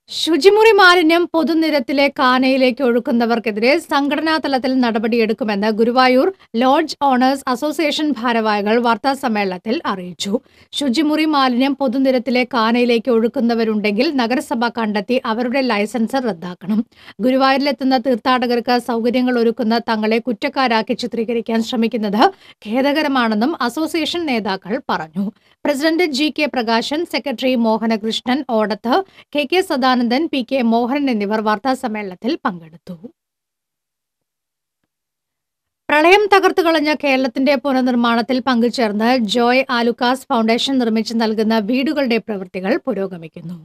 ശുചിമുറി മാലിന്യം പൊതുനിരത്തിലെ കാനയിലേക്ക് ഒഴുക്കുന്നവർക്കെതിരെ സംഘടനാ തലത്തിൽ നടപടിയെടുക്കുമെന്ന് ഗുരുവായൂർ ലോഡ്ജ് ഓണേഴ്സ് അസോസിയേഷൻ ഭാരവാഹികൾ വാർത്താസമ്മേളനത്തിൽ അറിയിച്ചു. ശുചിമുറി മാലിന്യം പൊതുനിരത്തിലെ കാനയിലേക്ക് ഒഴുക്കുന്നവരുണ്ടെങ്കിൽ നഗരസഭ കണ്ടെത്തി അവരുടെ ലൈസൻസ് റദ്ദാക്കണം. ഗുരുവായൂരിലെത്തുന്ന തീർത്ഥാടകർക്ക് സൗകര്യങ്ങൾ ഒരുക്കുന്ന തങ്ങളെ കുറ്റക്കാരാക്കി ചിത്രീകരിക്കാൻ ശ്രമിക്കുന്നത് ഖേദകരമാണെന്നും അസോസിയേഷൻ നേതാക്കൾ പറഞ്ഞു. President GK Prakashan, secretary Mohanakrishnan Odath, KK Sadanandan, Sadanandan, PK Mohanan എന്നിവർ വാർത്താസമ്മേളനത്തിൽ പങ്കെടുത്തു. പ്രളയം തകർത്തുകളഞ്ഞ കേരളത്തിന്റെ പുനർനിർമ്മാണത്തിൽ പങ്കുചേർന്ന് ജോയ് ആലുക്കാസ് ഫൗണ്ടേഷൻ നിർമ്മിച്ചു നൽകുന്ന വീടുകളുടെ പ്രവൃത്തികൾ പുരോഗമിക്കുന്നു.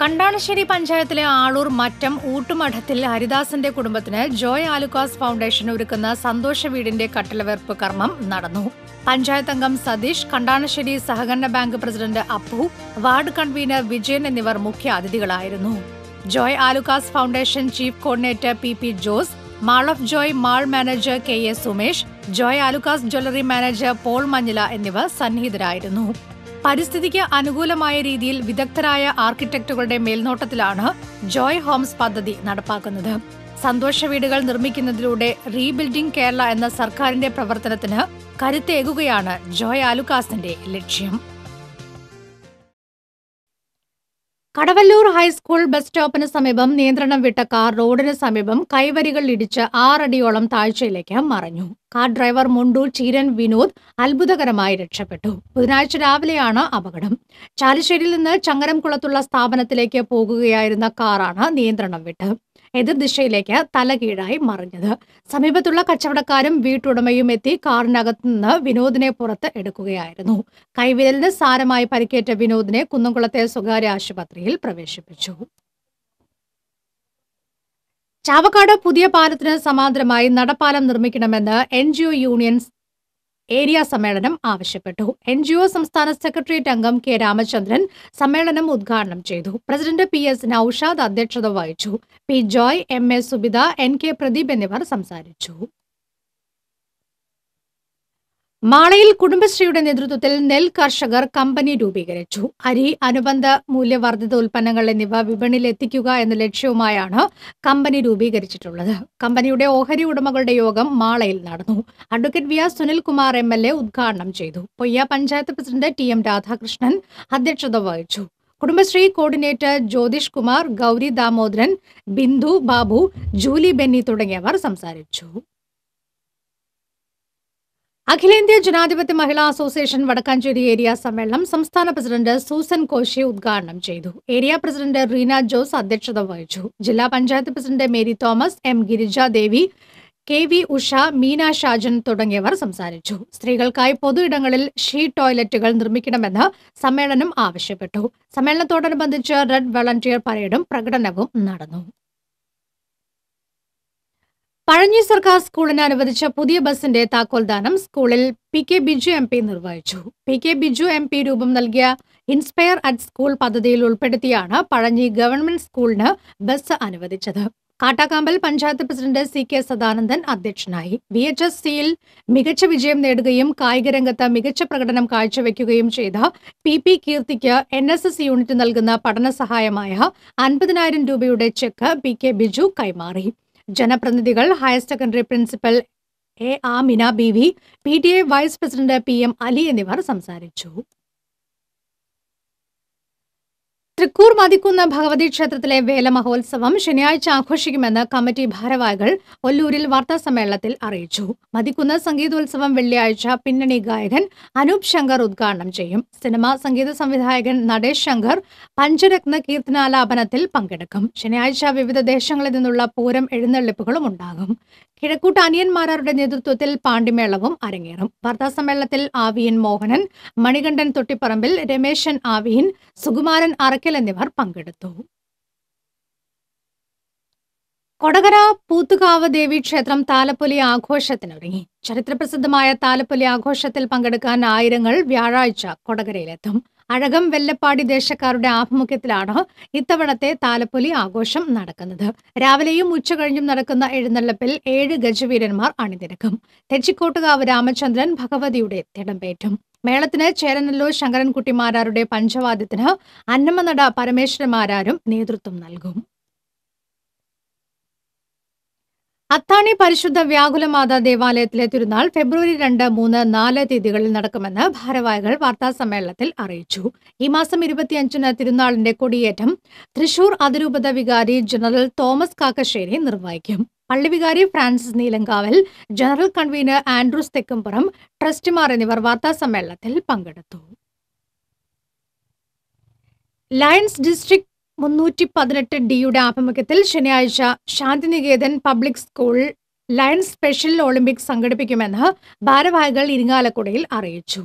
കണ്ടാണശ്ശേരി പഞ്ചായത്തിലെ ആളൂർ മറ്റം ഊട്ടുമഠത്തിൽ ഹരിദാസന്റെ കുടുംബത്തിന് ജോയ് ആലുക്കാസ് ഫൗണ്ടേഷൻ ഒരുക്കുന്ന സന്തോഷ വീടിന്റെ കട്ടിലവേർപ്പ് കർമ്മം നടന്നു. പഞ്ചായത്ത് അംഗം സതീഷ്, കണ്ടാണശ്ശേരി സഹകരണ bank president Appu, ward convener Vijayan എന്നിവർ മുഖ്യ അതിഥികളായിരുന്നു. Joy Alukkas foundation chief coordinator PP Jose, mall of Joy mall manager KA Sumesh, Joy Alukkas jewellery manager Paul Manjila എന്നിവർ സന്നിഹിതരായിരുന്നു. പരിസ്ഥിതിക്ക് അനുകൂലമായ രീതിയിൽ വിദഗ്ധരായ ആർക്കിടെക്റ്റുകളുടെ മേൽനോട്ടത്തിലാണ് ജോയ് ഹോംസ് പദ്ധതി നടപ്പാക്കുന്നത്. സന്തോഷ വീടുകൾ നിർമ്മിക്കുന്നതിലൂടെ റീബിൽഡിംഗ് കേരള എന്ന സർക്കാരിന്റെ പ്രവർത്തനത്തിന് കരുത്തേകുകയാണ് ജോയ് ആലുക്കാസിന്റെ ലക്ഷ്യം. കടവല്ലൂർ ഹൈസ്കൂൾ ബസ് സ്റ്റോപ്പിന് സമീപം നിയന്ത്രണം വിട്ട കാർ റോഡിന് സമീപം കൈവരികൾ ഇടിച്ച് 6 അടിയോളം താഴ്ചയിലേക്ക് മറഞ്ഞു. കാർ ഡ്രൈവർ മുണ്ടൂർ ചീരൻ വിനോദ് അത്ഭുതകരമായി രക്ഷപ്പെട്ടു. ബുധനാഴ്ച രാവിലെയാണ് അപകടം. ചാലിശ്ശേരിയിൽ നിന്ന് ചങ്ങരംകുളത്തുള്ള സ്ഥാപനത്തിലേക്ക് പോകുകയായിരുന്ന കാറാണ് നിയന്ത്രണം വിട്ട് എതിർദിശയിലേക്ക് തലകീഴായി മറിഞ്ഞത്. സമീപത്തുള്ള കച്ചവടക്കാരും വീട്ടുടമയും എത്തി കാറിനകത്ത് നിന്ന് വിനോദിനെ പുറത്ത് എടുക്കുകയായിരുന്നു. കൈവിരലിന് സാരമായി പരിക്കേറ്റ വിനോദിനെ കുന്നംകുളത്തെ സ്വകാര്യ ആശുപത്രിയിൽ പ്രവേശിപ്പിച്ചു. ചാവക്കാട് പുതിയ പാലത്തിന് സമാന്തരമായി നടപ്പാലം നിർമ്മിക്കണമെന്ന് NGO യൂണിയൻസ് ഏരിയ സമ്മേളനം ആവശ്യപ്പെട്ടു. NGO സംസ്ഥാന സെക്രട്ടേറിയറ്റ് അംഗം K രാമചന്ദ്രൻ സമ്മേളനം ഉദ്ഘാടനം ചെയ്തു. പ്രസിഡന്റ് PS നൌഷാദ് അധ്യക്ഷത വഹിച്ചു. P Joy, MA Subitha, NK Pradeep എന്നിവർ സംസാരിച്ചു. മാളയിൽ കുടുംബശ്രീയുടെ നേതൃത്വത്തിൽ നെൽ കർഷകർ കമ്പനി രൂപീകരിച്ചു. അരി, അനുബന്ധ മൂല്യവർദ്ധിത ഉൽപ്പന്നങ്ങൾ എന്നിവ വിപണിയിൽ എത്തിക്കുക എന്ന ലക്ഷ്യവുമായാണ് കമ്പനി രൂപീകരിച്ചിട്ടുള്ളത്. കമ്പനിയുടെ ഓഹരി ഉടമകളുടെ യോഗം മാളയിൽ നടന്നു. അഡ്വക്കേറ്റ് VR സുനിൽകുമാർ MLA ഉദ്ഘാടനം ചെയ്തു. പൊയ്യ പഞ്ചായത്ത് പ്രസിഡന്റ് TM രാധാകൃഷ്ണൻ അധ്യക്ഷത വഹിച്ചു. കുടുംബശ്രീ കോർഡിനേറ്റർ ജ്യോതിഷ് കുമാർ, ഗൗരി ദാമോദരൻ, ബിന്ദു ബാബു, ജൂലി ബെന്നി തുടങ്ങിയവർ സംസാരിച്ചു. അഖിലേന്ത്യാ ജനാധിപത്യ മഹിളാ അസോസിയേഷൻ വടക്കാഞ്ചേരി ഏരിയ സമ്മേളനം സംസ്ഥാന പ്രസിഡന്റ് സൂസൻ കോശി ഉദ്ഘാടനം ചെയ്തു. ഏരിയ പ്രസിഡന്റ് റീന ജോസ് അധ്യക്ഷത വഹിച്ചു. ജില്ലാ panchayat president Mary Thomas, M Girija Devi, KV Usha, Meena Shajan തുടങ്ങിയവർ സംസാരിച്ചു. സ്ത്രീകൾക്കായി പൊതു ഇടങ്ങളിൽ ഷീറ്റ് ടോയ്ലറ്റുകൾ നിർമ്മിക്കണമെന്ന് സമ്മേളനം ആവശ്യപ്പെട്ടു. സമ്മേളനത്തോടനുബന്ധിച്ച് റെഡ് വളണ്ടിയർ പരേഡും പ്രകടനവും നടന്നു. പഴഞ്ഞി സർക്കാർ സ്കൂളിന് അനുവദിച്ച പുതിയ ബസിന്റെ താക്കോൽദാനം സ്കൂളിൽ PK ബിജു MP നിർവഹിച്ചു. PK ബിജു MP രൂപം നൽകിയ ഇൻസ്പയർ അറ്റ് സ്കൂൾ പദ്ധതിയിൽ ഉൾപ്പെടുത്തിയാണ് പഴഞ്ഞി ഗവൺമെന്റ് സ്കൂളിന് ബസ് അനുവദിച്ചത്. കാട്ടാക്കാമ്പൽ പഞ്ചായത്ത് പ്രസിഡന്റ് CK സദാനന്ദൻ അധ്യക്ഷനായി. VHSCയിൽ മികച്ച വിജയം നേടുകയും കായികരംഗത്ത് മികച്ച പ്രകടനം കാഴ്ചവെക്കുകയും ചെയ്ത PP കീർത്തിക്ക് NSS യൂണിറ്റ് നൽകുന്ന പഠന സഹായമായ 50,000 രൂപയുടെ ചെക്ക് PK ബിജു കൈമാറി. ജനപ്രതിനിധികൾ, higher secondary principal A Amina Beevi, PTA vice president PM Ali എന്നിവർ സംസാരിച്ചു. തൃക്കൂർ മതിക്കുന്ന് ഭഗവതി ക്ഷേത്രത്തിലെ വേല മഹോത്സവം ശനിയാഴ്ച ആഘോഷിക്കുമെന്ന് കമ്മിറ്റി ഭാരവാഹികൾ ഒല്ലൂരിൽ വാർത്താസമ്മേളനത്തിൽ അറിയിച്ചു. മതിക്കുന്ന് സംഗീതോത്സവം വെള്ളിയാഴ്ച പിന്നണി ഗായകൻ അനൂപ് ശങ്കർ ഉദ്ഘാടനം ചെയ്യും. സിനിമ സംഗീത സംവിധായകൻ നടേഷ് ശങ്കർ പഞ്ചരത്ന കീർത്തനാലാപനത്തിൽ പങ്കെടുക്കും. ശനിയാഴ്ച വിവിധ ദേശങ്ങളിൽ നിന്നുള്ള പൂരം എഴുന്നള്ളിപ്പുകളും ഉണ്ടാകും. കിഴക്കൂട്ട് അനിയന്മാരുടെ നേതൃത്വത്തിൽ പാണ്ടിമേളവും അരങ്ങേറും. വാർത്താസമ്മേളനത്തിൽ ആവിയൻ മോഹനൻ, മണികണ്ഠൻ തൊട്ടിപ്പറമ്പിൽ, രമേശൻ ആവിയൻ, സുകുമാരൻ അറക്കൽ എന്നിവർ പങ്കെടുത്തു. കൊടകര പൂത്തുകാവ് ദേവി ക്ഷേത്രം താലപ്പൊലി ആഘോഷത്തിനൊരുങ്ങി. ചരിത്രപ്രസിദ്ധമായ താലപ്പൊലി ആഘോഷത്തിൽ പങ്കെടുക്കാൻ ആയിരങ്ങൾ വ്യാഴാഴ്ച കൊടകരയിലെത്തും. അഴകം വെല്ലപ്പാടി ദേശക്കാരുടെ ആഭിമുഖ്യത്തിലാണ് ഇത്തവണത്തെ താലപ്പൊലി ആഘോഷം നടക്കുന്നത്. രാവിലെയും ഉച്ചകഴിഞ്ഞും നടക്കുന്ന എഴുന്നള്ളപ്പിൽ 7 ഗജവീരന്മാർ അണിനിരക്കും. തെച്ചിക്കോട്ടുകാവ് രാമചന്ദ്രൻ ഭഗവതിയുടെ തിടമ്പേറ്റും. മേളത്തിന് ചേരനല്ലൂർ ശങ്കരൻകുട്ടിമാരാരുടെ പഞ്ചവാദ്യത്തിന് അന്നമനട പരമേശ്വരന്മാരാരും നേതൃത്വം നൽകും. അത്താണി പരിശുദ്ധ വ്യാകുലമാതാ ദേവാലയത്തിലെ തിരുനാൾ ഫെബ്രുവരി 2, 3, 4 തീയതികളിൽ നടക്കുമെന്ന് ഭാരവാഹികൾ വാർത്താസമ്മേളനത്തിൽ അറിയിച്ചു. ഈ മാസം 25-ന് തിരുനാളിന്റെ കൊടിയേറ്റം തൃശൂർ അതിരൂപത വികാരി ജനറൽ തോമസ് കാക്കശ്ശേരി നിർവഹിക്കും. പള്ളി വികാരി Francis Neelankaval, general convener Andrews Thekkumpuram, ട്രസ്റ്റിമാർ എന്നിവർ വാർത്താസമ്മേളനത്തിൽ പങ്കെടുത്തു. ലയൺസ് ഡിസ്ട്രിക്ട് 318 ആഭിമുഖ്യത്തിൽ ശനിയാഴ്ച Shantiniketan public school Lions special Olympics സംഘടിപ്പിക്കുമെന്ന് ഭാരവാഹികൾ ഇരിങ്ങാലക്കുടയിൽ അറിയിച്ചു.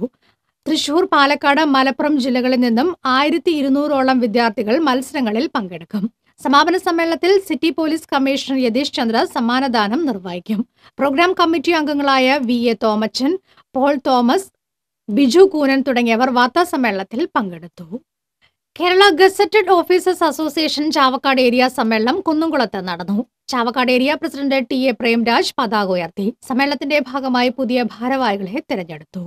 തൃശൂർ, പാലക്കാട്, മലപ്പുറം ജില്ലകളിൽ നിന്നും 1200ഓളം വിദ്യാർത്ഥികൾ മത്സരങ്ങളിൽ പങ്കെടുക്കും. സമാപന സമ്മേളനത്തിൽ city police commissioner Yathish Chandra സമ്മാനദാനം നിർവഹിക്കും. പ്രോഗ്രാം കമ്മിറ്റി അംഗങ്ങളായ VA Thomachan, Paul Thomas, Biju Koonan തുടങ്ങിയവർ വാർത്താസമ്മേളനത്തിൽ പങ്കെടുത്തു. Kerala gazetted officers association Chavakkad area സമ്മേളനം കുന്നംകുളത്ത് നടന്നു. Chavakkad area president TA Premraj പതാക ഉയർത്തി. സമ്മേളനത്തിന്റെ ഭാഗമായി പുതിയ ഭാരവാഹികളെ തിരഞ്ഞെടുത്തു.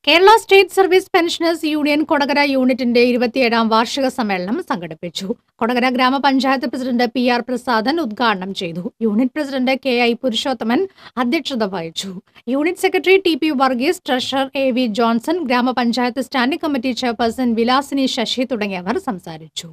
Kerala state service pensioners union Kodakara യൂണിറ്റിന്റെ 27ാം വാർഷിക സമ്മേളനം സംഘടിപ്പിച്ചു. കൊടകര ഗ്രാമപഞ്ചായത്ത് പ്രസിഡന്റ് PR പ്രസാദൻ ഉദ്ഘാടനം ചെയ്തു. യൂണിറ്റ് പ്രസിഡന്റ് KI പുരുഷോത്തമൻ അധ്യക്ഷത വഹിച്ചു. Unit secretary TP Varghese, treasurer AV Johnson, ഗ്രാമപഞ്ചായത്ത് standing committee chairperson Vilasini Sasi തുടങ്ങിയവർ സംസാരിച്ചു.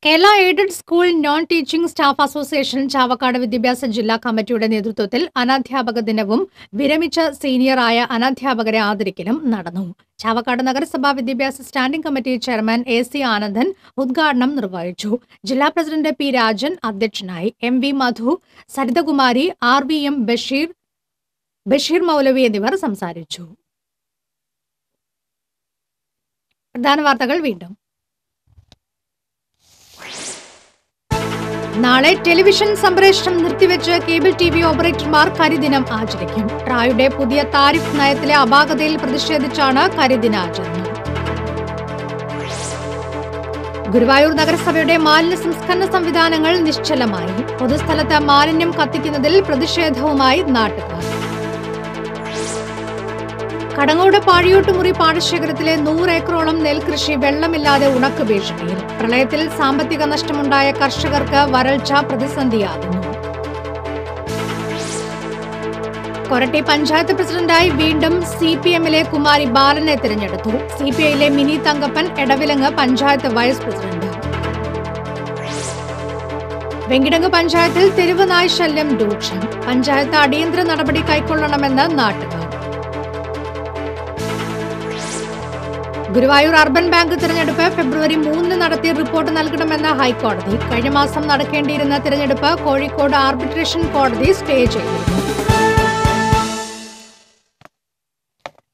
Kerala aided school non teaching staff association Chavakkad വിദ്യാഭ്യാസ ജില്ലാ കമ്മിറ്റിയുടെ നേതൃത്വത്തിൽ അനധ്യാപക ദിനവും വിരമിച്ച സീനിയറായ അനധ്യാപകരെ ആദരിക്കലും നടന്നു. ചാവക്കാട് നഗരസഭാ വിദ്യാഭ്യാസ standing committee chairman AC Anandan ഉദ്ഘാടനം നിർവഹിച്ചു. ജില്ലാ പ്രസിഡന്റ് P രാജൻ അധ്യക്ഷനായി. MV മധു, സരിതകുമാരി, RVM ബഷീർ മൗലവി എന്നിവർ സംസാരിച്ചു. പ്രധാന വാർത്തകൾ വീണ്ടും. നാളെ ടെലിവിഷൻ സംപ്രേഷണം നിർത്തിവെച്ച് കേബിൾ TV ഓപ്പറേറ്റർമാർ കരിദിനം ആചരിക്കും. ട്രായുടെ പുതിയ താരിഫ് നയത്തിലെ അപാകതയിൽ പ്രതിഷേധിച്ചാണ് കരിദിനാചരണം. ഗുരുവായൂർ നഗരസഭയുടെ മാലിന്യ സംസ്കരണ സംവിധാനങ്ങൾ നിശ്ചലമായി. പൊതുസ്ഥലത്ത് മാലിന്യം കത്തിക്കുന്നതിൽ പ്രതിഷേധവുമായി നാട്ടുകാർ. കടങ്ങോട് പാഴിയോട്ടുമുറി പാടശേഖരത്തിലെ 100 ഏക്കറോളം നെൽകൃഷി വെള്ളമില്ലാതെ ഉണക്ക് ഭീഷണിയിൽ. പ്രളയത്തിൽ സാമ്പത്തിക നഷ്ടമുണ്ടായ കർഷകർക്ക് വരൾച്ച പ്രതിസന്ധിയാകുന്നു. കൊരട്ടി പഞ്ചായത്ത് പ്രസിഡന്റായി വീണ്ടും CPM-ലെ കുമാരി ബാലനെ തിരഞ്ഞെടുത്തു. CPI-ലെ മിനി തങ്കപ്പൻ എടവിലങ്ങ് പഞ്ചായത്ത് വൈസ് പ്രസിഡന്റ്. വെങ്കിടങ്ങ് പഞ്ചായത്തിൽ തെരുവ് നായ് ശല്യം രൂക്ഷം. പഞ്ചായത്ത് അടിയന്തര നടപടി കൈക്കൊള്ളണമെന്ന് നാട്ടുകാർ. ഗുരുവായൂർ അർബൻ ബാങ്ക് തിരഞ്ഞെടുപ്പ് ഫെബ്രുവരി 3 നടത്തി റിപ്പോർട്ട് നൽകണമെന്ന് ഹൈക്കോടതി. കഴിഞ്ഞ മാസം നടക്കേണ്ടിയിരുന്ന തിരഞ്ഞെടുപ്പ് കോഴിക്കോട് ആർബിട്രേഷൻ കോടതി സ്റ്റേ ചെയ്തിരുന്നു.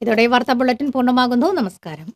ഇതോടെ വാർത്താ ബുള്ളറ്റിൻ പൂർണ്ണമാകുന്നു. നമസ്കാരം.